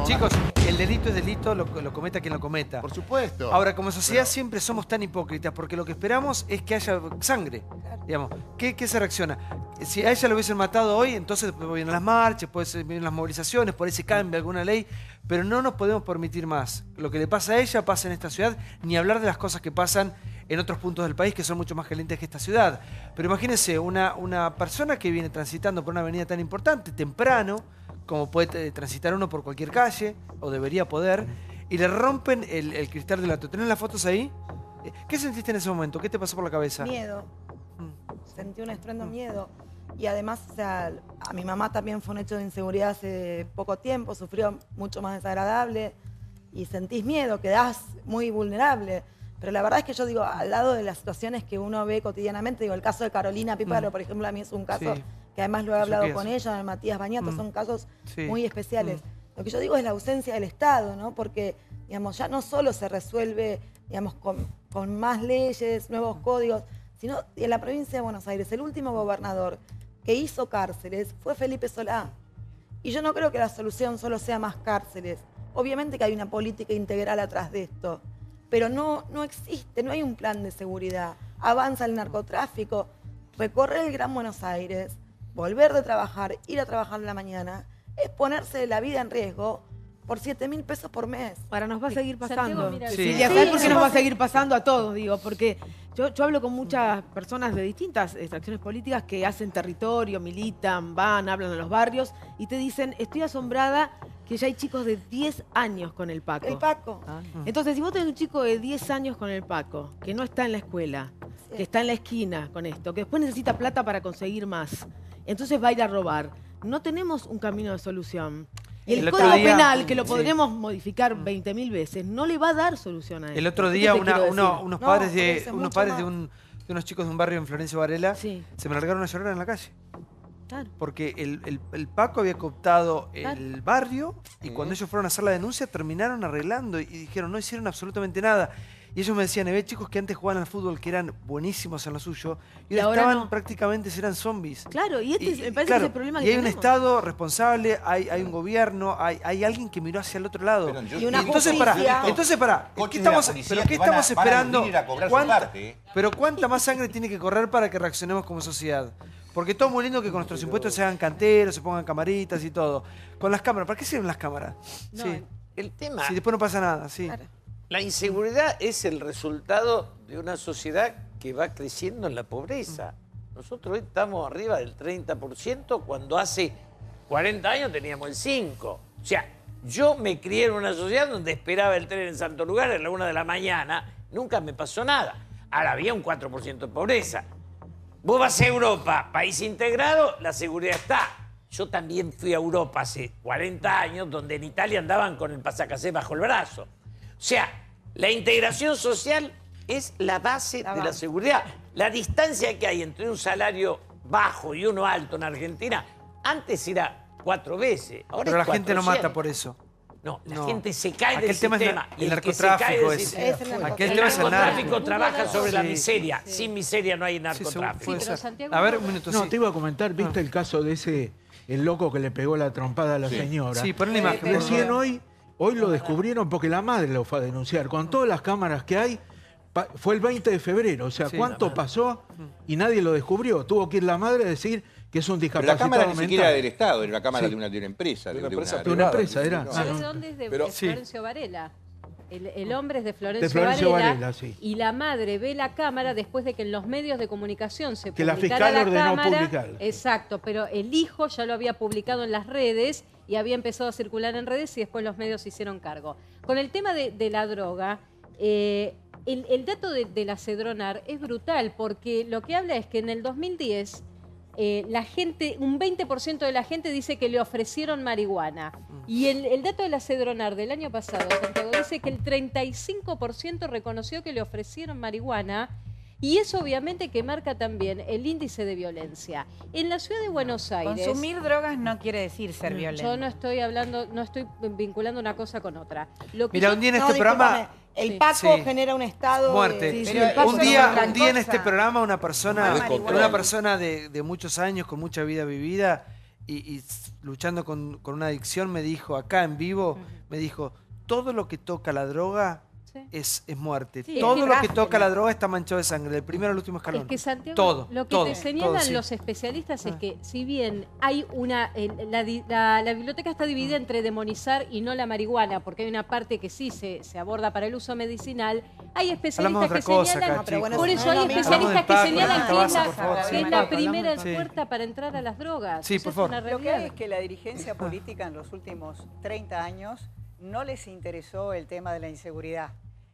Chicos, el delito es delito, lo cometa quien lo cometa. Por supuesto. Ahora, como sociedad siempre somos tan hipócritas porque lo que esperamos es que haya sangre. Digamos, ¿qué se reacciona? Si a ella lo hubiesen matado hoy, entonces vienen las marchas, vienen las movilizaciones, por ahí se cambia alguna ley, pero no nos podemos permitir más. Lo que le pasa a ella pasa en esta ciudad, ni hablar de las cosas que pasan en otros puntos del país que son mucho más calientes que esta ciudad. Pero imagínense, una persona que viene transitando por una avenida tan importante, temprano, como puede transitar uno por cualquier calle, o debería poder, y le rompen el cristal del auto. ¿Tenés las fotos ahí? ¿Qué sentiste en ese momento? ¿Qué te pasó por la cabeza? Miedo. Sentí un estruendo miedo. Y además, o sea, a mi mamá también fue un hecho de inseguridad hace poco tiempo, sufrió mucho más desagradable y sentís miedo, quedás muy vulnerable. Pero la verdad es que yo digo, al lado de las situaciones que uno ve cotidianamente, digo, el caso de Carolina Píparo, por ejemplo, a mí es un caso que además lo he hablado con ella, de Matías Baniato, son casos muy especiales. Lo que yo digo es la ausencia del Estado, ¿no? Porque, digamos, ya no solo se resuelve, digamos, con más leyes, nuevos códigos, sino en la provincia de Buenos Aires, el último gobernador que hizo cárceles fue Felipe Solá. Y yo no creo que la solución solo sea más cárceles. Obviamente que hay una política integral atrás de esto, pero no existe, no hay un plan de seguridad. Avanza el narcotráfico, recorrer el Gran Buenos Aires, volver de trabajar, ir a trabajar en la mañana, es ponerse la vida en riesgo por 7.000 pesos por mes. Ahora nos va a seguir pasando. mira, Cecilia, sí. ¿sabes por qué Sí, nos va a sí. seguir pasando a todos? Digo, porque yo hablo con muchas personas de distintas extracciones políticas que hacen territorio, militan, van, hablan a los barrios y te dicen, estoy asombrada que ya hay chicos de 10 años con el Paco. El Paco. Entonces, si vos tenés un chico de 10 años con el Paco, que no está en la escuela, que está en la esquina con esto, que después necesita plata para conseguir más, entonces va a ir a robar. No tenemos un camino de solución. Y el Código Penal, que lo podremos modificar 20.000 veces, no le va a dar solución a eso. El otro día unos padres de unos chicos de un barrio en Florencio Varela se me largaron a llorar en la calle. Claro. Porque el Paco había cooptado el barrio y cuando ellos fueron a hacer la denuncia terminaron arreglando y dijeron no hicieron absolutamente nada. Y ellos me decían, ve chicos que antes jugaban al fútbol que eran buenísimos en lo suyo y ahora estaban prácticamente, eran zombies. Claro, y me parece que es el problema que y hay un tenemos. Estado responsable, hay un gobierno, hay alguien que miró hacia el otro lado. Y una entonces, pará, ¿qué estamos esperando? Pero ¿cuánta más sangre tiene que correr para que reaccionemos como sociedad? Porque todo muy lindo que con nuestros impuestos se hagan canteros, se pongan camaritas y todo. Con las cámaras, ¿para qué sirven las cámaras? No, el tema... Si después no pasa nada, sí. Claro. La inseguridad es el resultado de una sociedad que va creciendo en la pobreza. Nosotros hoy estamos arriba del 30% cuando hace 40 años teníamos el 5%. O sea, yo me crié en una sociedad donde esperaba el tren en Santo Lugar a la 1 de la mañana, nunca me pasó nada. Ahora había un 4% de pobreza. Vos vas a Europa, país integrado, la seguridad está. Yo también fui a Europa hace 40 años, donde en Italia andaban con el pasacasé bajo el brazo. O sea, la integración social es la base de la seguridad. La distancia que hay entre un salario bajo y uno alto en Argentina, antes era 4 veces. Ahora Pero es la gente no 400. mata por eso. No, la gente se cae Aquel del tema sistema. es el Y que se cae narcotráfico. del sistema. Aquel El tema es el narcotráfico narco. trabaja sobre la Sí. miseria. Sin miseria no hay narcotráfico. puede ser. A ver, un minuto, No, sí. te iba a comentar, ¿viste el caso de el loco que le pegó la trompada a la señora? Sí, pon la imagen, por Recién favor. hoy lo descubrieron porque la madre lo fue a denunciar. Con todas las cámaras que hay, fue el 20 de febrero. O sea, Sí, ¿cuánto pasó? Y nadie lo descubrió. Tuvo que ir la madre a decir que es un Pero discapacitado la cámara ni mental. siquiera era del Estado, era la cámara Sí. de una empresa. De una empresa era. ¿Sabes dónde es de Florencio Varela? El hombre es de Florencio, Florencio Varela, Varela, sí. y la madre ve la cámara después de que en los medios de comunicación se Que la publicara fiscal ordenó cámara. publicarla. Exacto, pero el hijo ya lo había publicado en las redes y había empezado a circular en redes y después los medios se hicieron cargo. Con el tema de la droga, el dato de la Cedronar es brutal porque lo que habla es que en el 2010 la gente, un 20% de la gente dice que le ofrecieron marihuana. Y el dato de la Cedronar del año pasado, Santiago, dice que el 35% reconoció que le ofrecieron marihuana. Y eso obviamente que marca también el índice de violencia. En la ciudad de Buenos Aires... Consumir drogas no quiere decir ser violento. Yo no estoy hablando, no estoy vinculando una cosa con otra. Lo que Mira, yo- un día en No, este discúlpame, programa... el Paco Sí. genera un estado Muerte. de... Pero el Paco un es día otra en cosa. este programa una persona Marihuana. de muchos años, con mucha vida vivida y luchando con una adicción, me dijo, acá en vivo, me dijo, todo lo que toca la droga es muerte. Sí, Todo es lo que gráfico. toca la droga está manchado de sangre, del primero al último escalón. Es que Santiago, todo, lo que todo, te señalan todo, sí. los especialistas es que si bien hay una... la biblioteca está dividida entre demonizar y no la marihuana, porque hay una parte que sí se aborda para el uso medicinal, hay Hablamos de especialistas que otra cosa señalan... acá, chicos. por eso no es hay lo mismo. especialistas que Hablamos del señalan Paco, que es del Tabaco, por favor, que sí. es la Paco, primera hablamos- sí. puerta para entrar a las drogas. Sí, Eso por es favor. una Lo que realidad. hay es que la dirigencia política en los últimos 30 años no les interesó el tema de la inseguridad.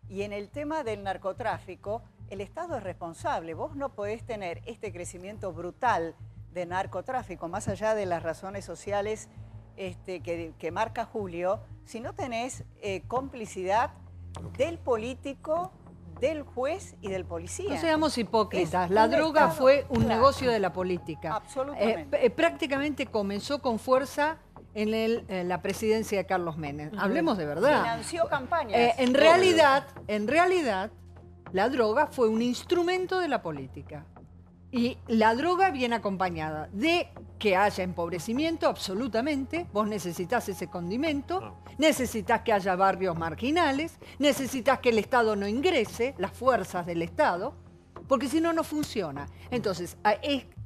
Y en el tema del narcotráfico, el Estado es responsable. Vos no podés tener este crecimiento brutal de narcotráfico, más allá de las razones sociales que marca Julio, si no tenés complicidad del político, del juez y del policía. No seamos hipócritas, Es la un droga Estado, fue un claro. negocio de la política. Absolutamente. Prácticamente comenzó con fuerza en la presidencia de Carlos Menem. Hablemos de verdad. Financió campañas. En realidad, la droga fue un instrumento de la política. Y la droga viene acompañada de que haya empobrecimiento, absolutamente. Vos necesitas ese condimento, necesitas que haya barrios marginales, necesitas que el Estado no ingrese, las fuerzas del Estado, porque si no, no funciona. Entonces,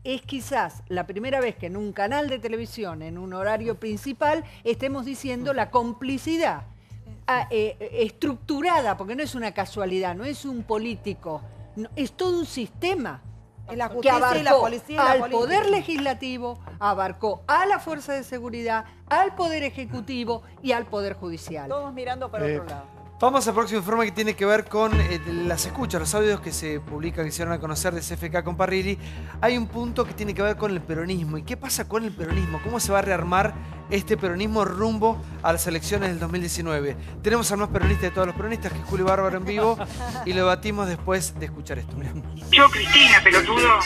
es quizás la primera vez que en un canal de televisión, en un horario principal, estemos diciendo la complicidad estructurada, porque no es una casualidad, no es un político, es todo un sistema. La que justicia abarcó y la policía y la al política. Poder Legislativo, abarcó a la Fuerza de Seguridad, al Poder Ejecutivo y al Poder Judicial. Todos mirando para otro lado. Vamos al próximo informe que tiene que ver con las escuchas, los audios que se publican, que se dieron a conocer de CFK con Parrilli. Hay un punto que tiene que ver con el peronismo. ¿Y qué pasa con el peronismo? ¿Cómo se va a rearmar este peronismo rumbo a las elecciones del 2019? Tenemos al más peronista de todos los peronistas, que es Julio Bárbaro, en vivo, y lo debatimos después de escuchar esto. Mirá. Yo, Cristina, pelotudo.